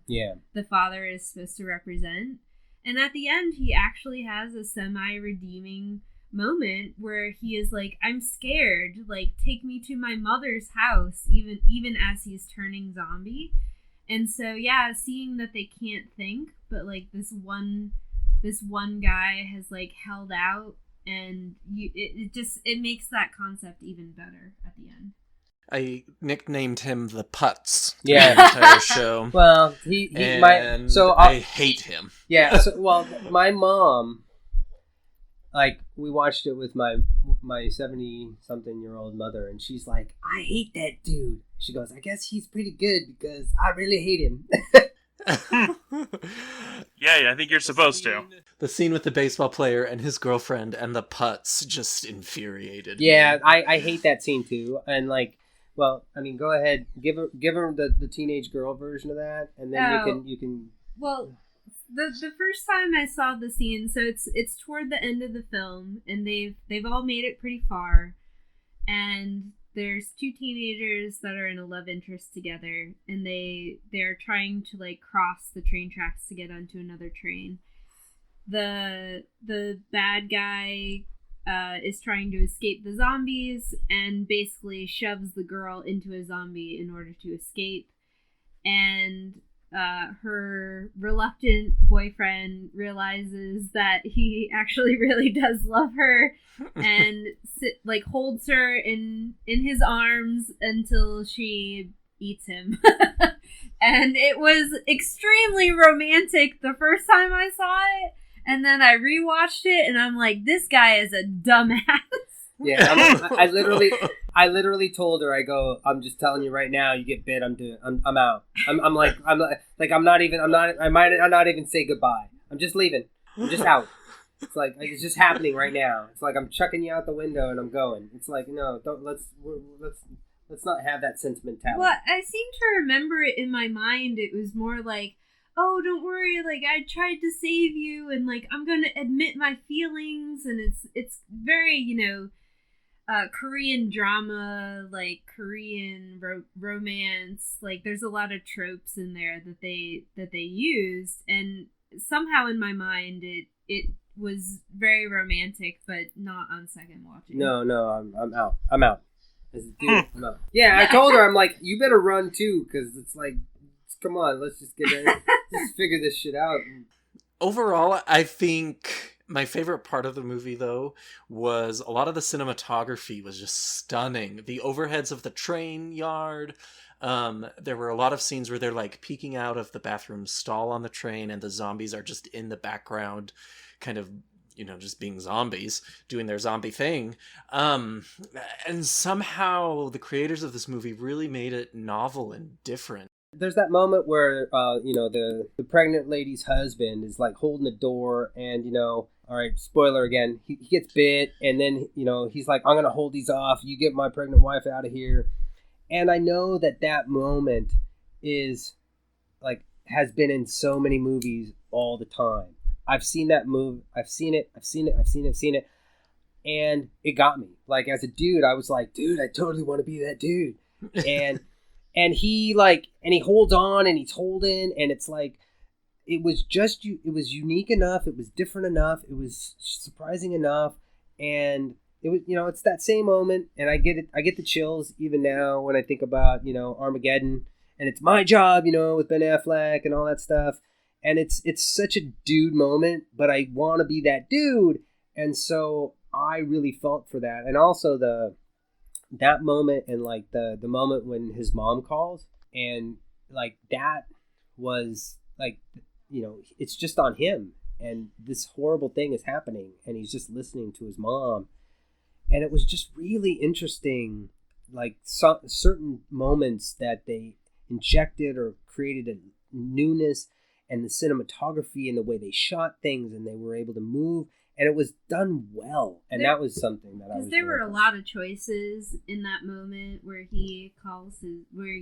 father is supposed to represent. And at the end, he actually has a semi-redeeming moment where he is like, I'm scared, like take me to my mother's house, even as he's turning zombie. And so seeing that they can't think, but like this one guy has like held out, and it makes that concept even better at the end. I nicknamed him the Putz. Yeah, the entire show. Well, I hate him. Yeah, my mom, like, we watched it with my 70-something-year-old mother, and she's like, I hate that dude. She goes, I guess he's pretty good because I really hate him. Yeah, I think you're supposed to. The scene with the baseball player and his girlfriend and the Putz just infuriated me. Yeah, I hate that scene too. And like, well, I mean, go ahead, give her the teenage girl version of that, and then you can. Well, the first time I saw the scene, so it's toward the end of the film, and they've all made it pretty far, and there's two teenagers that are in a love interest together, and they're trying to like cross the train tracks to get onto another train. The bad guy is trying to escape the zombies and basically shoves the girl into a zombie in order to escape. And her reluctant boyfriend realizes that he actually really does love her and holds her in his arms until she eats him. And it was extremely romantic the first time I saw it, and then I rewatched it and I'm like, this guy is a dumbass. Yeah, I literally told her, I go, I'm just telling you right now, you get bit, I'm out. I'm not even, I might not even say goodbye. I'm just leaving. I'm just out. It's like, it's just happening right now. It's like I'm chucking you out the window and I'm going. It's like, no, let's not have that sentimentality. Well, I seem to remember it in my mind. It was more like, oh, don't worry, like, I tried to save you, and, like, I'm gonna admit my feelings, and it's very, Korean drama, like, Korean romance, like, there's a lot of tropes in there that they used, and somehow in my mind, it was very romantic, but not on second watching. No, I'm out. I'm out. Dude, I'm out. Yeah, I told her, I'm like, you better run, too, because it's like, come on, let's just just figure this shit out. Overall, I think my favorite part of the movie, though, was a lot of the cinematography was just stunning. The overheads of the train yard. There were a lot of scenes where they're like peeking out of the bathroom stall on the train, and the zombies are just in the background, kind of, just being zombies, doing their zombie thing. And somehow the creators of this movie really made it novel and different. There's that moment where, the pregnant lady's husband is, like, holding the door and, all right, spoiler again, he gets bit, and then, he's like, I'm going to hold these off. You get my pregnant wife out of here. And I know that moment is, like, has been in so many movies all the time. I've seen that movie. I've seen it. And it got me. Like, as a dude, I was like, dude, I totally want to be that dude. And he holds on and he's holding, and it's like, it was unique enough. It was different enough. It was surprising enough. And it was, it's that same moment. And I get it. I get the chills even now when I think about, Armageddon, and it's my job, with Ben Affleck and all that stuff. And it's such a dude moment, but I want to be that dude. And so I really felt for that. And also that moment, and like the moment when his mom calls, and like that was like, it's just on him, and this horrible thing is happening, and he's just listening to his mom. And it was just really interesting, like certain moments that they injected or created a newness, and the cinematography and the way they shot things, and they were able to move. And it was done well. And that was something that I was... Because there were a lot of choices in that moment where he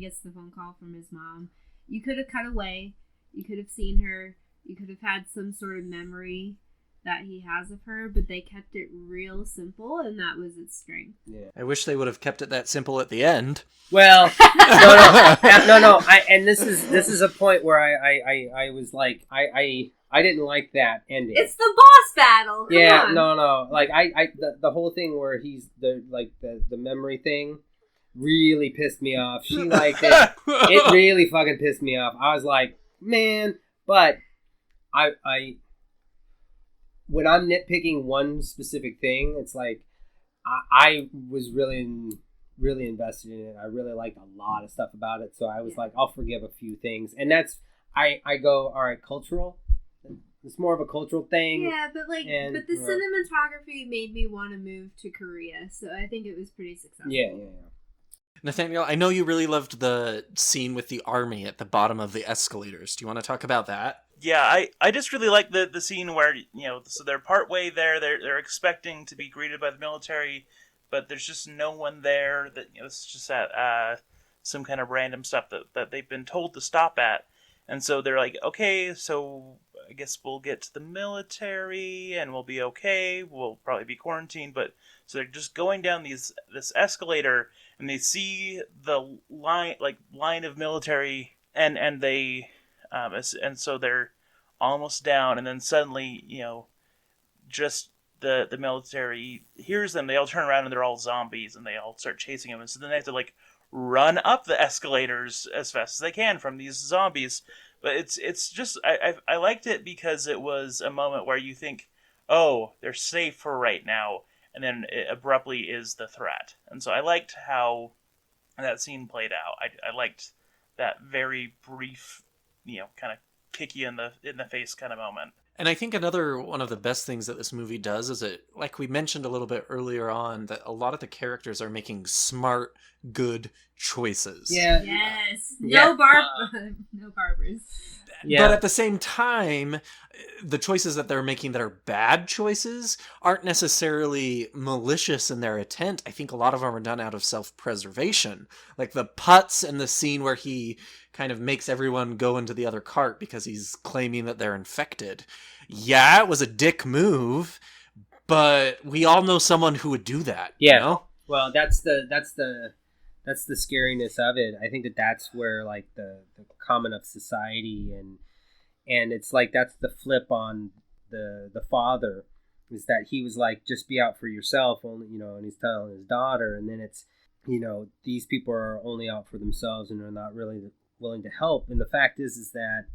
gets the phone call from his mom. You could have cut away. You could have seen her. You could have had some sort of memory that he has of her. But they kept it real simple, and that was its strength. Yeah. I wish they would have kept it that simple at the end. Well, no. And this is a point where I was like, I didn't like that ending. It's the boss battle. Come on. No. Like the whole thing where he's the memory thing really pissed me off. She liked it. It really fucking pissed me off. I was like, man, but I when I'm nitpicking one specific thing, it's like I was really invested in it. I really liked a lot of stuff about it. So I was like, I'll forgive a few things. And that's I go, all right, cultural. It's more of a cultural thing. Yeah, but the cinematography made me want to move to Korea, so I think it was pretty successful. Yeah. Nathaniel, I know you really loved the scene with the army at the bottom of the escalators. Do you want to talk about that? Yeah, I just really like the scene where, so they're partway there, they're expecting to be greeted by the military, but there's just no one there. That it's just at some kind of random stuff that they've been told to stop at. And so they're like, okay, so I guess we'll get to the military and we'll be okay. We'll probably be quarantined. But so they're just going down this escalator, and they see the line of military, and they and so they're almost down, and then suddenly, just the military hears them. They all turn around and they're all zombies, and they all start chasing them. And so then they have to run up the escalators as fast as they can from these zombies. But it's just I liked it because it was a moment where you think, oh, they're safe for right now, and then it abruptly is the threat. And so I liked how that scene played out. I liked that very brief, kind of kick you in the face kind of moment. And I think another one of the best things that this movie does is it, like we mentioned a little bit earlier on, that a lot of the characters are making smart, good choices. Yeah. Yes. Yeah. No barbers. Yeah. But at the same time, the choices that they're making that are bad choices aren't necessarily malicious in their intent. I think a lot of them are done out of self-preservation. Like the putts and the scene where he kind of makes everyone go into the other cart because he's claiming that they're infected. Yeah, it was a dick move, but we all know someone who would do that. Yeah. You know? Well, that's the scariness of it. I think that's where like the common of society and it's like that's the flip on the father, is that he was like, just be out for yourself only, and he's telling his daughter, and then it's, these people are only out for themselves and are not really willing to help. And the fact is that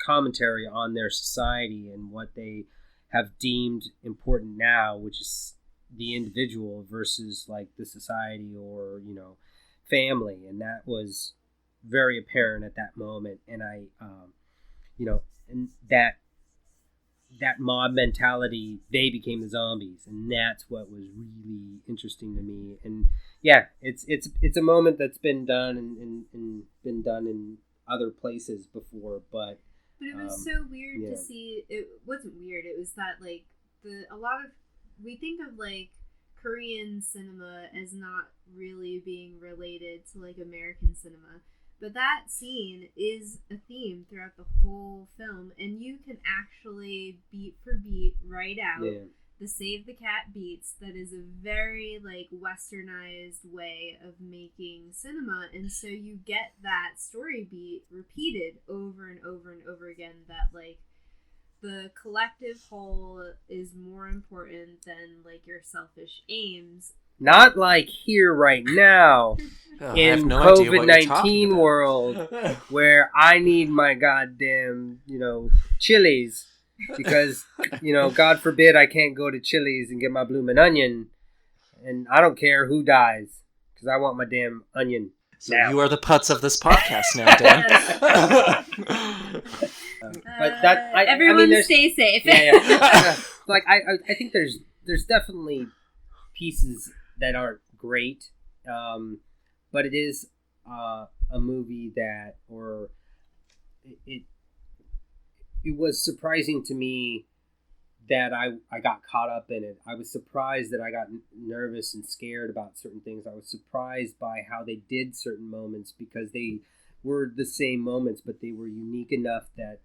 commentary on their society and what they have deemed important now, which is the individual versus like the society or family, and that was very apparent at that moment. And I and that mob mentality, they became the zombies, and that's what was really interesting to me. And yeah, it's a moment that's been done and been done in other places before, but it was so weird yeah. to see. It wasn't weird. It was that like we think of like Korean cinema as not really being related to like American cinema, but that scene is a theme throughout the whole film, and you can actually beat for beat write out the Save the Cat beats. That is a very like westernized way of making cinema, and so you get that story beat repeated over and over and over again, that like the collective whole is more important than like your selfish aims. Not like here right now in COVID-19 world where I need my goddamn, Chili's, because, God forbid I can't go to Chili's and get my bloomin' onion, and I don't care who dies because I want my damn onion. So you are the putts of this podcast now, Dan. But that everyone stay safe. Yeah. Like I think there's definitely pieces that aren't great, but it is a movie that, or it was surprising to me that I got caught up in it. I was surprised that I got nervous and scared about certain things. I was surprised by how they did certain moments, because they were the same moments, but they were unique enough that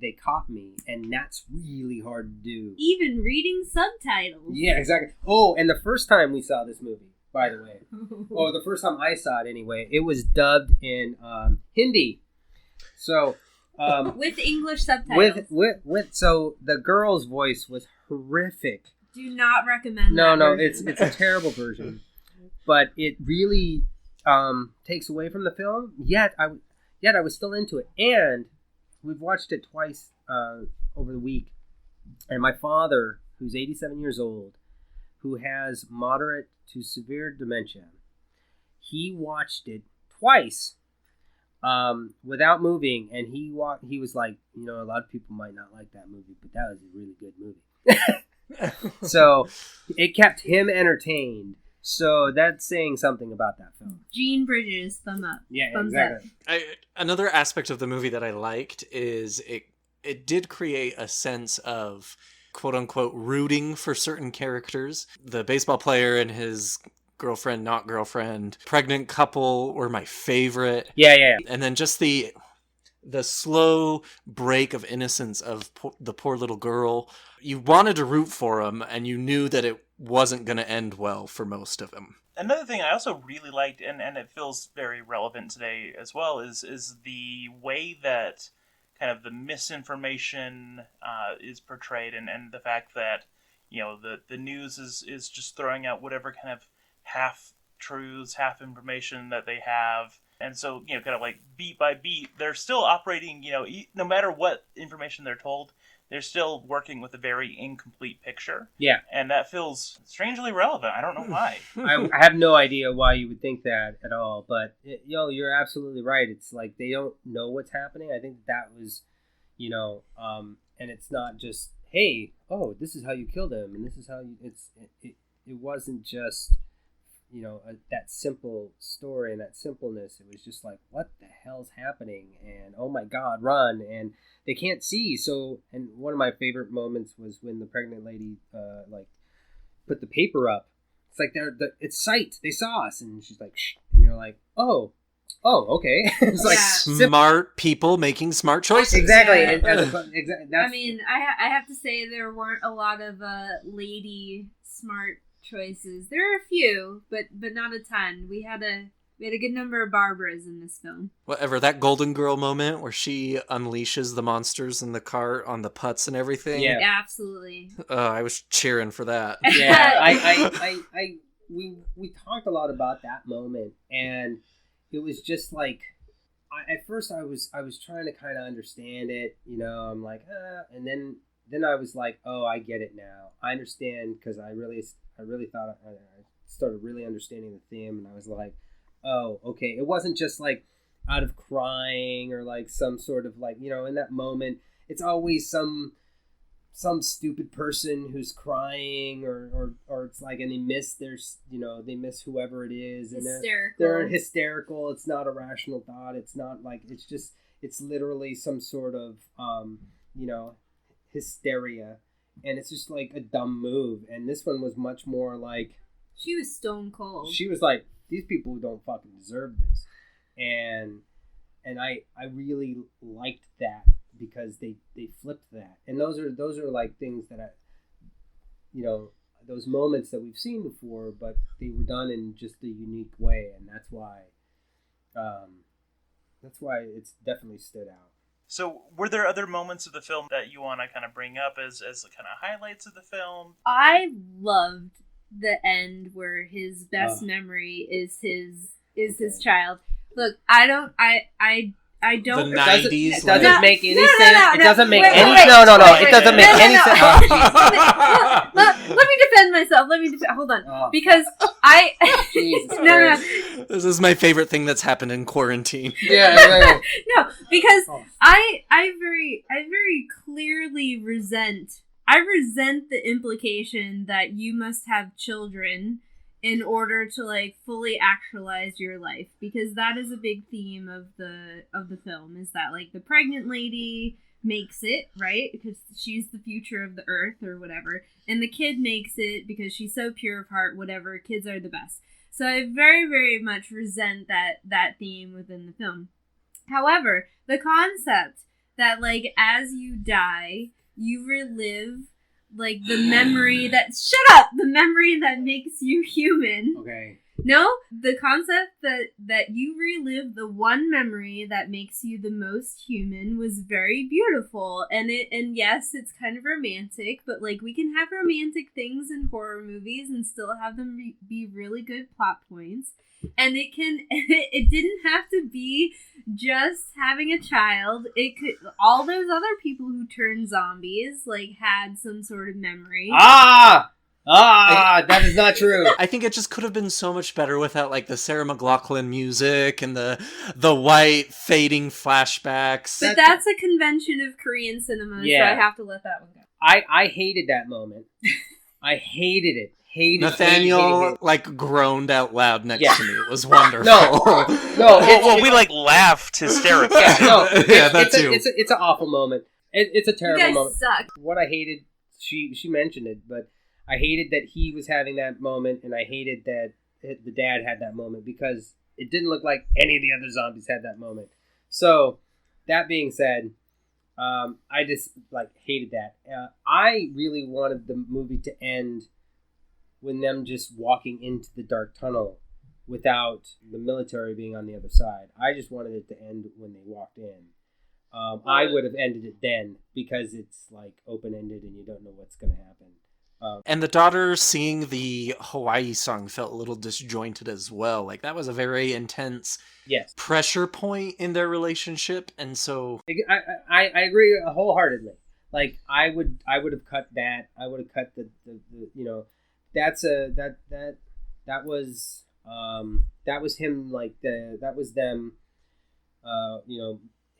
they caught me, and that's really hard to do. Even reading subtitles. Yeah, exactly. Oh, and the first time we saw this movie, by the way, the first time I saw it anyway, it was dubbed in Hindi. So with English subtitles. With so the girl's voice was horrific. Do not recommend. No, it's a terrible version, but it really takes away from the film. Yet I was still into it, and we've watched it twice over the week, and my father, who's 87 years old, who has moderate to severe dementia, he watched it twice without moving, and he was like, a lot of people might not like that movie, but that was a really good movie. So it kept him entertained. So that's saying something about that film. Jean Bridges, thumb up. Yeah, thumbs exactly. Up. Another aspect of the movie that I liked is it did create a sense of quote unquote rooting for certain characters. The baseball player and his girlfriend, not girlfriend, pregnant couple were my favorite. Yeah. And then just the slow break of innocence of the poor little girl. You wanted to root for him, and you knew that it wasn't going to end well for most of them. Another thing I also really liked, and it feels very relevant today as well, is the way that kind of the misinformation is portrayed, and the fact that the news is just throwing out whatever kind of half truths, half information that they have. And so, kind of like beat by beat, they're still operating, no matter what information they're told, they're still working with a very incomplete picture. Yeah. And that feels strangely relevant. I don't know why. I have no idea why you would think that at all, but you're absolutely right. It's like they don't know what's happening. I think that was, and it's not just hey, oh, this is how you killed him, and this is how you. It wasn't just that simple story and that simpleness. It was just like, what the hell's happening? And oh my God, run! And they can't see. So, and one of my favorite moments was when the pregnant lady put the paper up. It's like it's sight. They saw us, and she's like, shh, and you're like, oh, okay. It's like smart people making smart choices. Exactly. Yeah. Exactly. I mean, I have to say there weren't a lot of lady smart choices. There are a few, but not a ton. We had a good number of Barbaras in this film. Whatever, that Golden Girl moment where she unleashes the monsters in the cart on the putts and everything. Yeah. Absolutely. I was cheering for that. Yeah, we talked a lot about that moment, and it was just like, at first I was trying to kind of understand it, I'm like, and then I was like, oh, I get it now. I understand, because I really thought I started really understanding the theme, and I was like, oh, okay. It wasn't just like out of crying or like some sort of like, in that moment, it's always some stupid person who's crying or it's like, and they miss they miss whoever it is, and they're hysterical. It's not a rational thought. It's not like, it's literally some sort of hysteria, and it's just like a dumb move. And this one was much more like, she was stone cold. She was like, these people don't fucking deserve this, and I really liked that, because they flipped that. And those are like things that those moments that we've seen before, but they were done in just a unique way, and that's why it's definitely stood out. So, were there other moments of the film that you want to kind of bring up as kind of highlights of the film? I loved the end where his best memory is his child. Look, I don't. The 90s. It doesn't make any sense. It doesn't make any sense. It doesn't make any sense. Let me defend myself. Hold on. Because I... Jesus no. This is my favorite thing that's happened in quarantine. Yeah. No, because I very clearly resent the implication that you must have children in order to like fully actualize your life, because that is a big theme of the film, is that like the pregnant lady makes it, right, because she's the future of the earth or whatever, and the kid makes it because she's so pure of heart, whatever, kids are the best. So I very, very much resent that theme within the film. However, the concept that like as you die you relive like the memory that the memory that makes you human. Okay. No, the concept that you relive the one memory that makes you the most human was very beautiful. And yes, it's kind of romantic, but like we can have romantic things in horror movies and still have them be really good plot points. And it didn't have to be just having a child. It could, all those other people who turned zombies like had some sort of memory. That is not true. I think it just could have been so much better without like the Sarah McLachlan music and the white fading flashbacks. But that's a convention of Korean cinema, so I have to let that one go. I hated that moment. I hated it. Nathaniel hated. like groaned out loud next to me. It was wonderful. No. We like laughed hysterically. That too. It's an awful moment. It's a terrible you guys moment. Suck. What I hated, she mentioned it, but I hated that he was having that moment, and I hated that the dad had that moment, because it didn't look like any of the other zombies had that moment. So, that being said, I just like hated that. I really wanted the movie to end with them just walking into the dark tunnel without the military being on the other side. I just wanted it to end when they walked in. I would have ended it then, because it's like open-ended and you don't know what's going to happen. And the daughter singing the Hawaii song felt a little disjointed as well. Like that was a very intense pressure point in their relationship, and so I agree wholeheartedly. Like I would have cut that. I would have cut the that was him, like that was them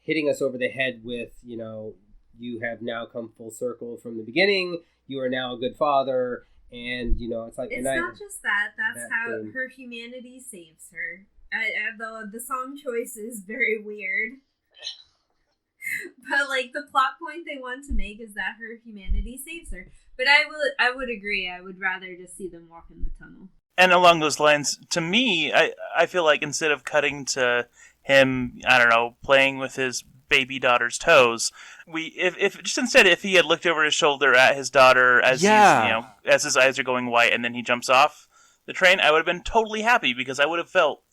hitting us over the head with you have now come full circle from the beginning. You are now a good father, and it's like it's not just that. That's how her humanity saves her. The song choice is very weird, but like the plot point they want to make is that her humanity saves her. But I would agree. I would rather just see them walk in the tunnel. And along those lines, to me, I feel like instead of cutting to him, I don't know, playing with his baby daughter's toes, if he had looked over his shoulder at his daughter as as his eyes are going white, and then he jumps off the train, I would have been totally happy because I would have felt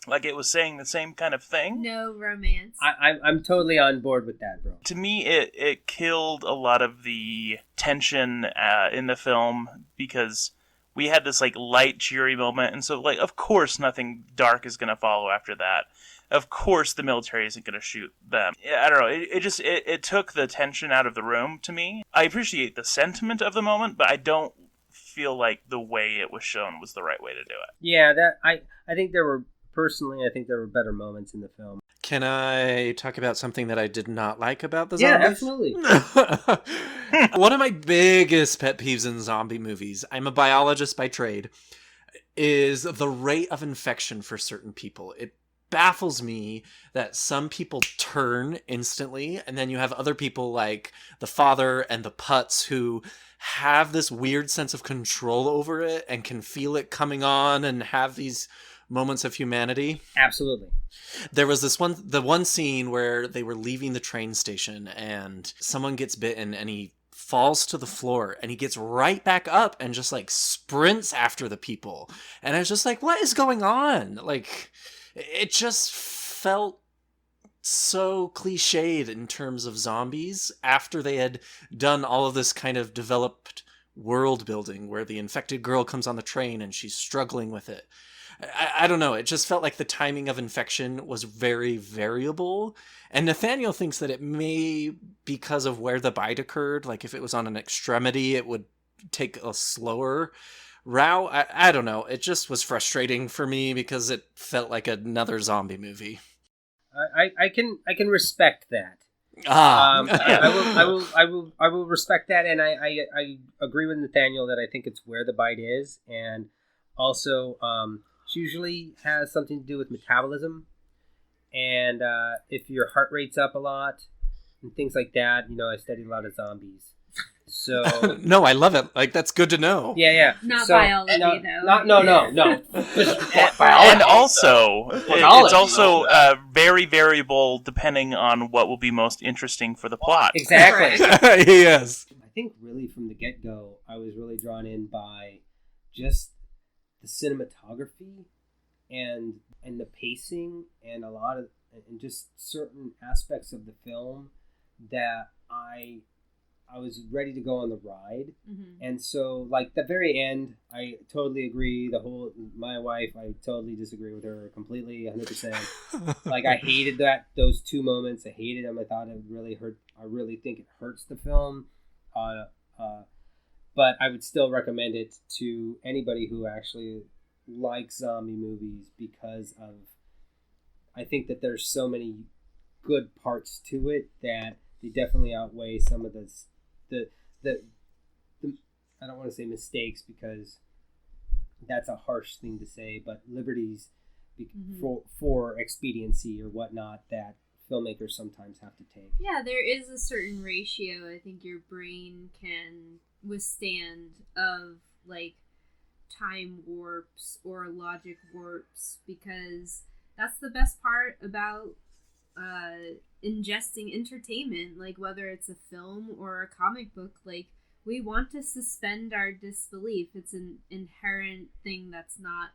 like it was saying the same kind of thing. No romance. I'm totally on board with that, bro. To me, it killed a lot of the tension in the film because we had this like light, cheery moment, and so like of course nothing dark is gonna follow after that. Of course the military isn't gonna shoot them. I don't know. It took the tension out of the room to me. I appreciate the sentiment of the moment, but I don't feel like the way it was shown was the right way to do it. Yeah, I think there were better moments in the film. Can I talk about something that I did not like about the Yeah, zombies? absolutely. One of my biggest pet peeves in zombie movies, I'm a biologist by trade, is the rate of infection for certain people. It baffles me that some people turn instantly, and then you have other people like the father and the putz who have this weird sense of control over it and can feel it coming on and have these moments of humanity. Absolutely. There was the one scene where they were leaving the train station and someone gets bitten and he falls to the floor and he gets right back up and just like sprints after the people. And I was just like, what is going on? Like, it just felt so cliched in terms of zombies after they had done all of this kind of developed world building where the infected girl comes on the train and she's struggling with it. I don't know. It just felt like the timing of infection was very variable. And Nathaniel thinks that it may, because of where the bite occurred, like if it was on an extremity, it would take a slower route. I don't know. It just was frustrating for me because it felt like another zombie movie. I can respect that. I will respect that, and I agree with Nathaniel that I think it's where the bite is, and also it usually has something to do with metabolism, and if your heart rate's up a lot and things like that. I studied a lot of zombies, so no, I love it. Like, that's good to know. Yeah. Not biology, though. No. And also, it's also very variable depending on what will be most interesting for the plot. Exactly. Yes. I think really from the get-go, I was really drawn in by just the cinematography and the pacing and and just certain aspects of the film that I was ready to go on the ride. Mm-hmm. And so, like, the very end, I totally agree. My wife, I totally disagree with her completely, 100%. Like, I hated those two moments. I hated them. I thought it really hurt. I really think it hurts the film. But I would still recommend it to anybody who actually likes zombie movies because I think that there's so many good parts to it that they definitely outweigh some of the I don't want to say mistakes because that's a harsh thing to say, but liberties for expediency or whatnot that filmmakers sometimes have to take. Yeah, there is a certain ratio I think your brain can withstand of like time warps or logic warps, because that's the best part about ingesting entertainment, like whether it's a film or a comic book. Like, we want to suspend our disbelief. It's an inherent thing that's not,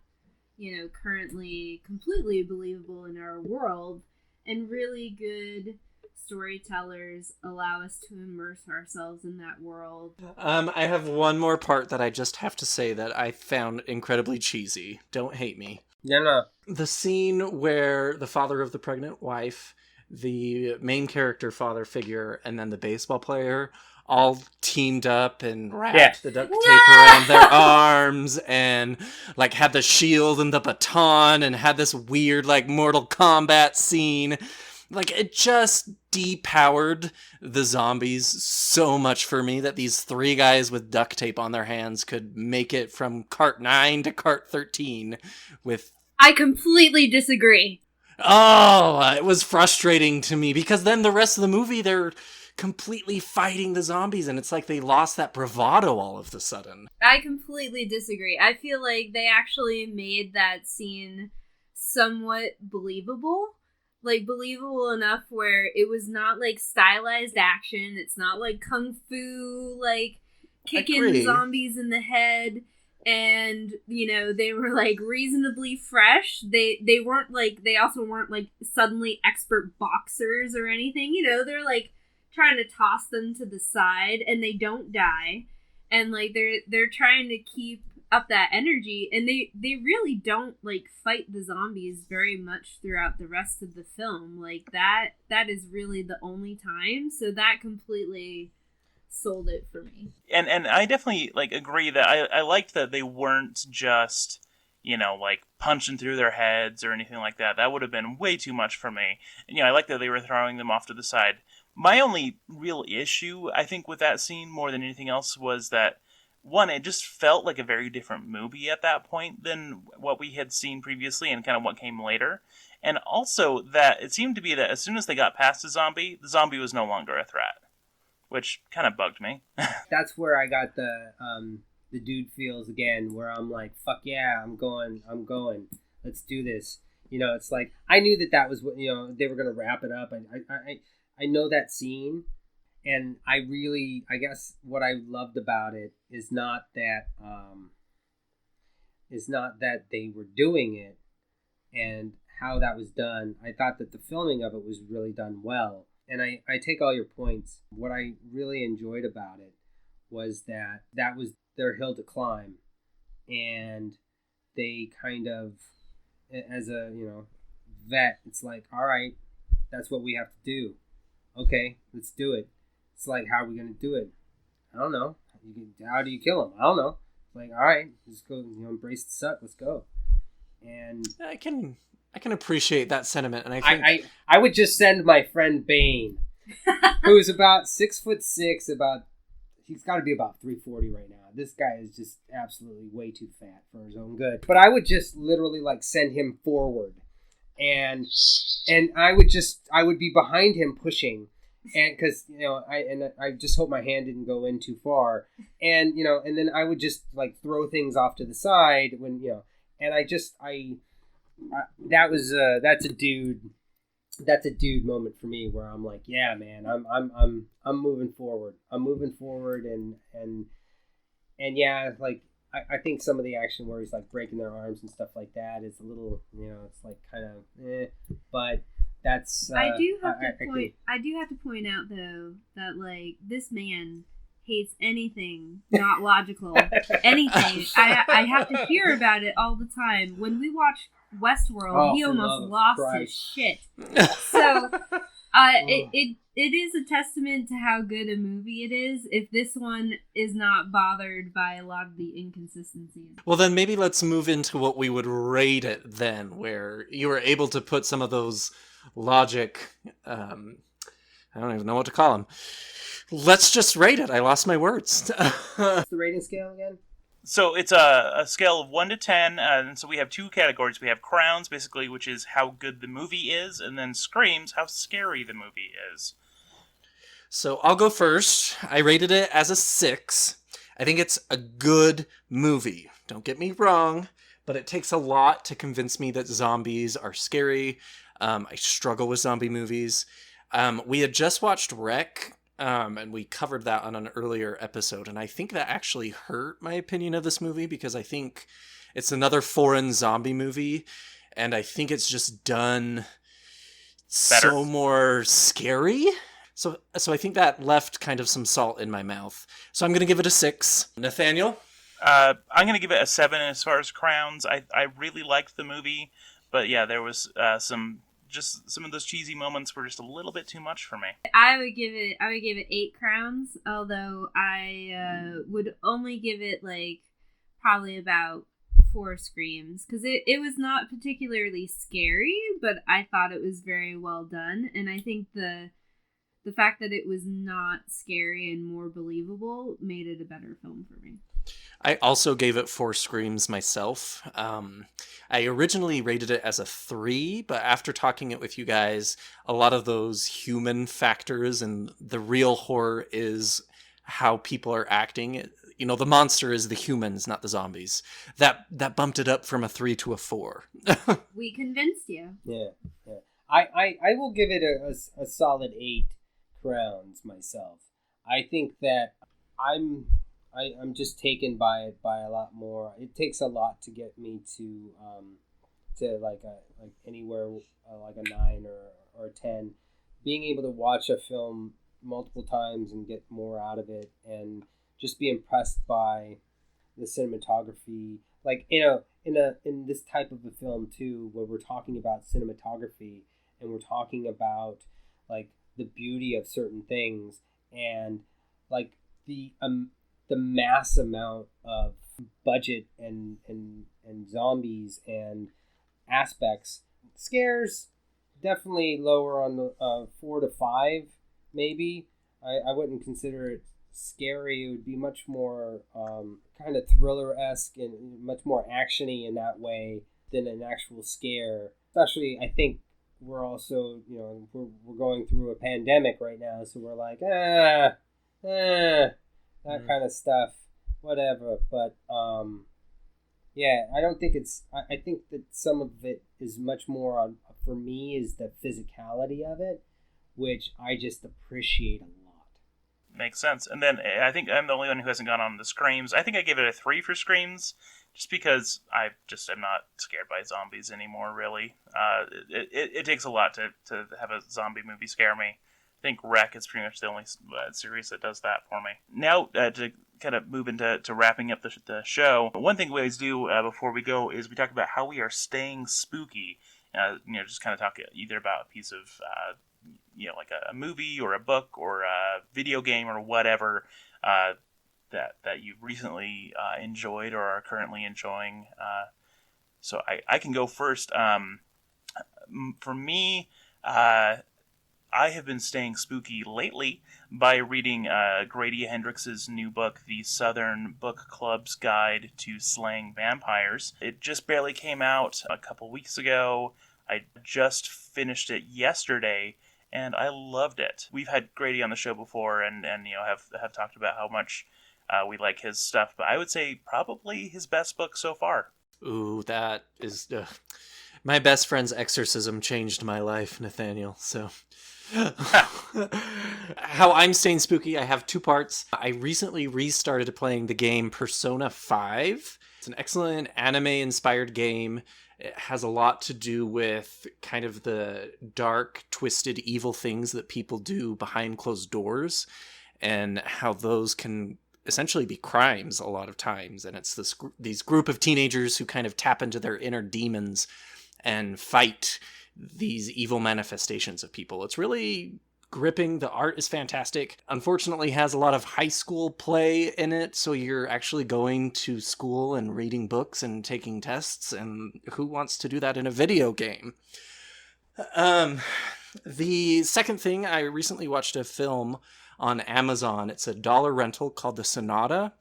currently completely believable in our world, and really good storytellers allow us to immerse ourselves in that world. I have one more part that I just have to say that I found incredibly cheesy. Don't hate me. No. The scene where the father of the pregnant wife, the main character father figure, and then the baseball player all teamed up and wrapped the duct tape around their arms and like had the shield and the baton and had this weird like Mortal Kombat scene. Like, it just depowered the zombies so much for me that these 3 guys with duct tape on their hands could make it from cart 9 to cart 13 with... I completely disagree. Oh, it was frustrating to me because then the rest of the movie, they're completely fighting the zombies and it's like they lost that bravado all of a sudden. I completely disagree. I feel like they actually made that scene somewhat believable. Like, believable enough where it was not, like, stylized action. It's not, like, kung fu, like, kicking zombies in the head. And, you know, they were, like, reasonably fresh. They weren't, like, they also weren't, like, suddenly expert boxers or anything. You know, they're, like, trying to toss them to the side, and they don't die. And, like, they're trying to keep up that energy, and they really don't, like, fight the zombies very much throughout the rest of the film. Like, that is really the only time, so that completely sold it for me. And I definitely, like, agree that I liked that they weren't just, you know, like, punching through their heads or anything like that. That would have been way too much for me. And, you know, I like that they were throwing them off to the side. My only real issue, I think, with that scene more than anything else was that, one, it just felt like a very different movie at that point than what we had seen previously and kind of what came later. And also that it seemed to be that as soon as they got past the zombie was no longer a threat, which kind of bugged me. That's where I got the dude feels again, where I'm like, fuck yeah, I'm going, let's do this. You know, it's like, I knew that was what, you know, they were going to wrap it up. I know that scene. And I guess what I loved about it is not that they were doing it and how that was done. I thought that the filming of it was really done well. And I take all your points. What I really enjoyed about it was that was their hill to climb. And they kind of, as a, you know, vet, it's like, all right, that's what we have to do. Okay, let's do it. It's like, how are we going to do it? I don't know. How do you kill him? I don't know. It's like, all right, just go, you know, embrace the suck. Let's go. And I can appreciate that sentiment, and I think I would just send my friend Bane, who's about 6'6", he's got to be about 340 right now. This guy is just absolutely way too fat for his own good. But I would just literally like send him forward, and I would be behind him pushing. And because, you know, I just hope my hand didn't go in too far, and, you know, and then I would just like throw things off to the side when, you know, and that's a dude moment for me where I'm like, yeah, man, I'm moving forward. And yeah, like I think some of the action where he's like breaking their arms and stuff like that is a little, you know, it's like kind of but that's I do have to point out though that like this man hates anything not logical. Anything. I have to hear about it all the time. When we watch Westworld, he almost lost his shit. So it is a testament to how good a movie it is if this one is not bothered by a lot of the inconsistencies. Well, then maybe let's move into what we would rate it then, where you were able to put some of those logic, I don't even know what to call them. Let's just rate it. I lost my words. What's the rating scale again? So it's a scale of 1 to 10, and so we have 2 categories. We have crowns, basically, which is how good the movie is, and then screams, how scary the movie is. So I'll go first. I rated it as a 6. I think it's a good movie. Don't get me wrong, but it takes a lot to convince me that zombies are scary. I struggle with zombie movies. We had just watched Wreck, and we covered that on an earlier episode, and I think that actually hurt my opinion of this movie because I think it's another foreign zombie movie, and I think it's just done better. So more scary. So I think that left kind of some salt in my mouth. So I'm going to give it a 6. Nathaniel? I'm going to give it a 7 as far as crowns. I really liked the movie, but yeah, there was some of those cheesy moments were just a little bit too much for me. I would give it 8 crowns, although I would only give it like probably about 4 Screams, because it was not particularly scary, but I thought it was very well done, and I think the fact that it was not scary and more believable made it a better film for me. I also gave it 4 Screams myself. I originally rated it as a 3, but after talking it with you guys, a lot of those human factors and the real horror is how people are acting. You know, the monster is the humans, not the zombies. That bumped it up from a 3 to a 4. We convinced you. Yeah. I will give it a solid 8 crowns myself. I think that I'm just taken by it by a lot more. It takes a lot to get me to like anywhere like a 9 or a 10. Being able to watch a film multiple times and get more out of it, and just be impressed by the cinematography, like in this type of a film too, where we're talking about cinematography and we're talking about like the beauty of certain things, and like the mass amount of budget and zombies and aspects. Scares definitely lower on the 4 to 5 maybe. I wouldn't consider it scary. It would be much more kind of thriller-esque and much more actiony in that way than an actual scare. Especially, I think we're also, we're going through a pandemic right now, so we're like, that kind of stuff, whatever. But yeah, I don't think it's. I think that some of it is much more on, for me, is the physicality of it, which I just appreciate a lot. Makes sense. And then I think I'm the only one who hasn't gone on the Screams. I think I gave it a 3 for Screams, just because I just am not scared by zombies anymore, really. It takes a lot to have a zombie movie scare me. I think Wreck is pretty much the only series that does that for me. Now, to kind of move into wrapping up the show, one thing we always do before we go is we talk about how we are staying spooky. Just kind of talk either about a piece of like a movie or a book or a video game or whatever that you've recently enjoyed or are currently enjoying. So I can go first. For me, I have been staying spooky lately by reading Grady Hendrix's new book, The Southern Book Club's Guide to Slaying Vampires. It just barely came out a couple weeks ago. I just finished it yesterday, and I loved it. We've had Grady on the show before, and have talked about how much we like his stuff, but I would say probably his best book so far. Ooh, that is... my best friend's exorcism changed my life, Nathaniel, so... How I'm staying spooky, I have 2 parts. I recently restarted playing the game Persona 5. It's an excellent anime-inspired game. It has a lot to do with kind of the dark, twisted, evil things that people do behind closed doors, and how those can essentially be crimes a lot of times. And it's these group of teenagers who kind of tap into their inner demons and fight these evil manifestations of people. It's really gripping. The art is fantastic. Unfortunately, has a lot of high school play in it, so you're actually going to school and reading books and taking tests, and who wants to do that in a video game? The second thing, I recently watched a film on Amazon. It's a $1 rental called The Sonata.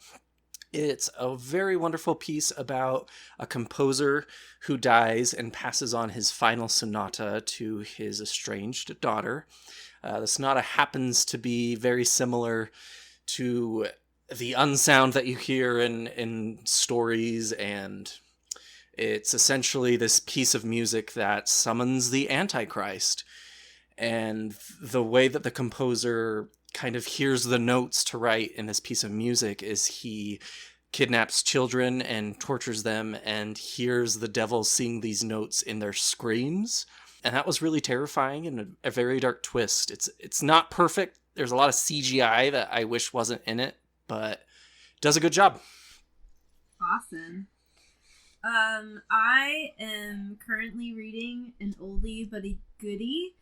It's a very wonderful piece about a composer who dies and passes on his final sonata to his estranged daughter. The sonata happens to be very similar to the unsound that you hear in stories, and it's essentially this piece of music that summons the Antichrist. And the way that the composer kind of hears the notes to write in this piece of music is he kidnaps children and tortures them and hears the devil sing these notes in their screams. And that was really terrifying and a very dark twist. It's not perfect. There's a lot of CGI that I wish wasn't in it, but it does a good job. Awesome. I am currently reading an oldie but a goodie,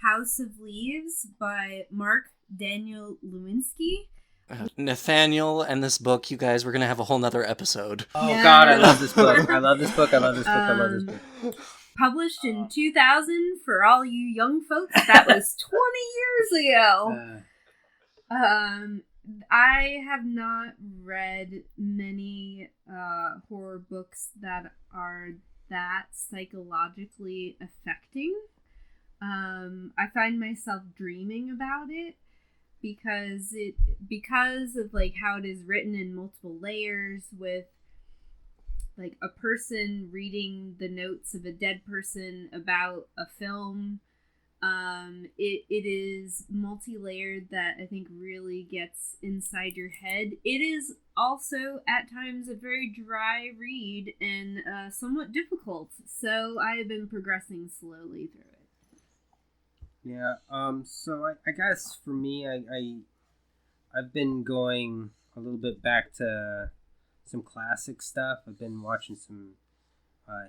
House of Leaves by Mark Daniel Lewinsky. Nathaniel and this book, you guys, we're going to have a whole nother episode. Oh, God, I love this book. I love this book. I love this book. I love this book. Published in 2000 for all you young folks. That was 20 years ago. I have not read many horror books that are that psychologically affecting. I find myself dreaming about it because of like how it is written in multiple layers, with like a person reading the notes of a dead person about a film. It is multi-layered that I think really gets inside your head. It is also at times a very dry read and somewhat difficult, so I have been progressing slowly through it. Yeah, so I guess for me, I've been going a little bit back to some classic stuff. I've been watching some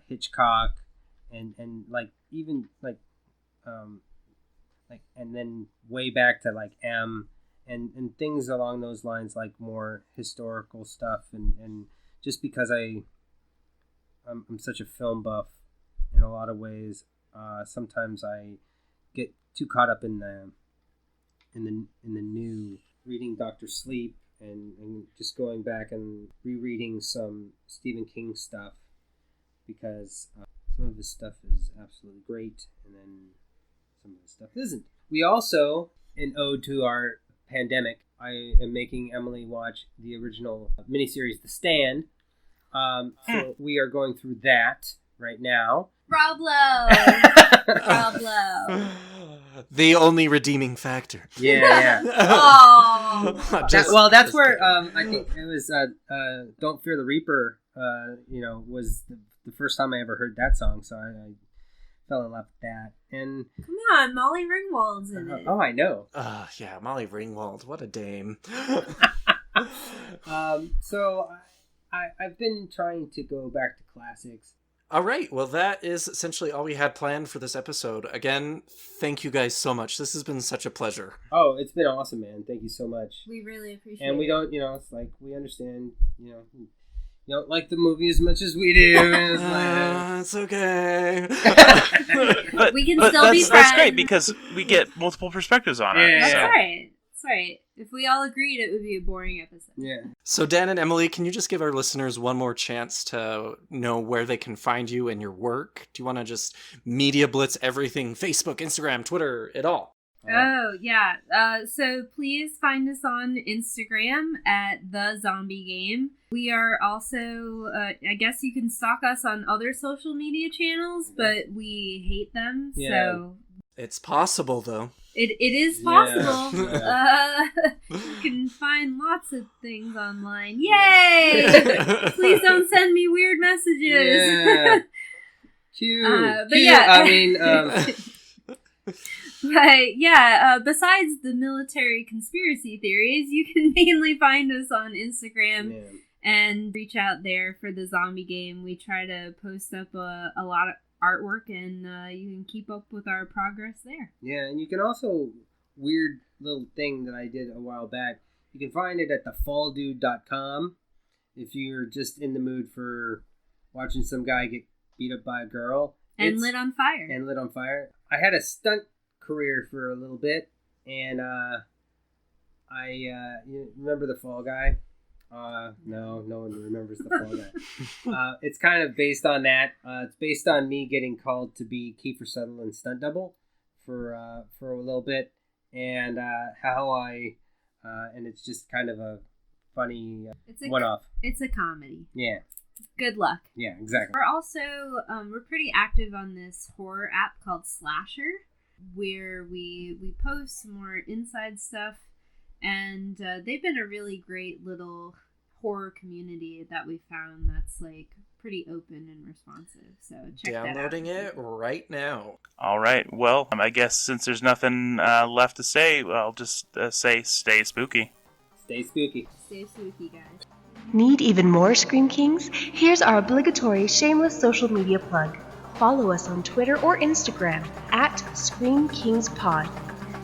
Hitchcock and like even like and then way back to like M and things along those lines, like more historical stuff, and just because I'm such a film buff in a lot of ways, sometimes I get too caught up in the new, reading Dr. Sleep and just going back and rereading some Stephen King stuff, because some of his stuff is absolutely great and then some of his stuff isn't. We also, in ode to our pandemic, I am making Emily watch the original miniseries The Stand. So we are going through that right now. Rob Lowe! Rob Lowe. The only redeeming factor. Yeah. Oh. That's where I think it was Don't Fear the Reaper, was the first time I ever heard that song, so I fell in love with that. And come on, Molly Ringwald's in it. Oh, I know. Yeah, Molly Ringwald, what a dame. So I've been trying to go back to classics. All right, well, that is essentially all we had planned for this episode. Again, thank you guys so much. This has been such a pleasure. Oh, it's been awesome, man. Thank you so much. We really appreciate it. And we don't, it's like, we understand, you don't like the movie as much as we do. It's okay. But we can still be friends. That's great, because we get multiple perspectives on it. That's right. That's right. If we all agreed, it would be a boring episode. Yeah. So Dan and Emily, can you just give our listeners one more chance to know where they can find you and your work? Do you want to just media blitz everything? Facebook, Instagram, Twitter, it all. Oh, yeah. So please find us on Instagram at The Zombie Game. We are also, I guess you can stalk us on other social media channels, but we hate them, so... It's possible, though. It is possible. Yeah. You can find lots of things online. Yay! Please don't send me weird messages. Yeah. Cute. But Cute. yeah. I mean... But yeah, besides the military conspiracy theories, you can mainly find us on Instagram and reach out there for The Zombie Game. We try to post up a lot of artwork, and you can keep up with our progress there. Yeah, and you can also, weird little thing that I did a while back, you can find it at thefalldude.com if you're just in the mood for watching some guy get beat up by a girl. And lit on fire. I had a stunt career for a little bit, and you remember the Fall Guy? No one remembers the Fall Guy. It's kind of based on that. It's based on me getting called to be Kiefer Sutherland's stunt double for a little bit, and how and it's just kind of a funny one-off. It's a comedy. Yeah. Good luck. Yeah, exactly. We're also we're pretty active on this horror app called Slasher, where we post some more inside stuff, and they've been a really great little horror community that we found that's like pretty open and responsive. So check Downloading that out. it right now. All right. Well, I guess since there's nothing left to say, I'll just say stay spooky. Stay spooky. Stay spooky, guys. Need even more Scream Kings? Here's our obligatory shameless social media plug. Follow us on Twitter or Instagram at Scream Kings Pod.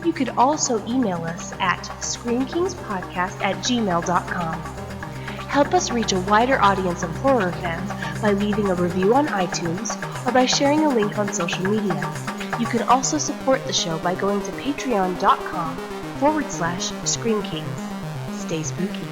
You could also email us at screamkingspodcast@gmail.com. Help us reach a wider audience of horror fans by leaving a review on iTunes or by sharing a link on social media. You can also support the show by going to patreon.com/screamkings. Stay spooky.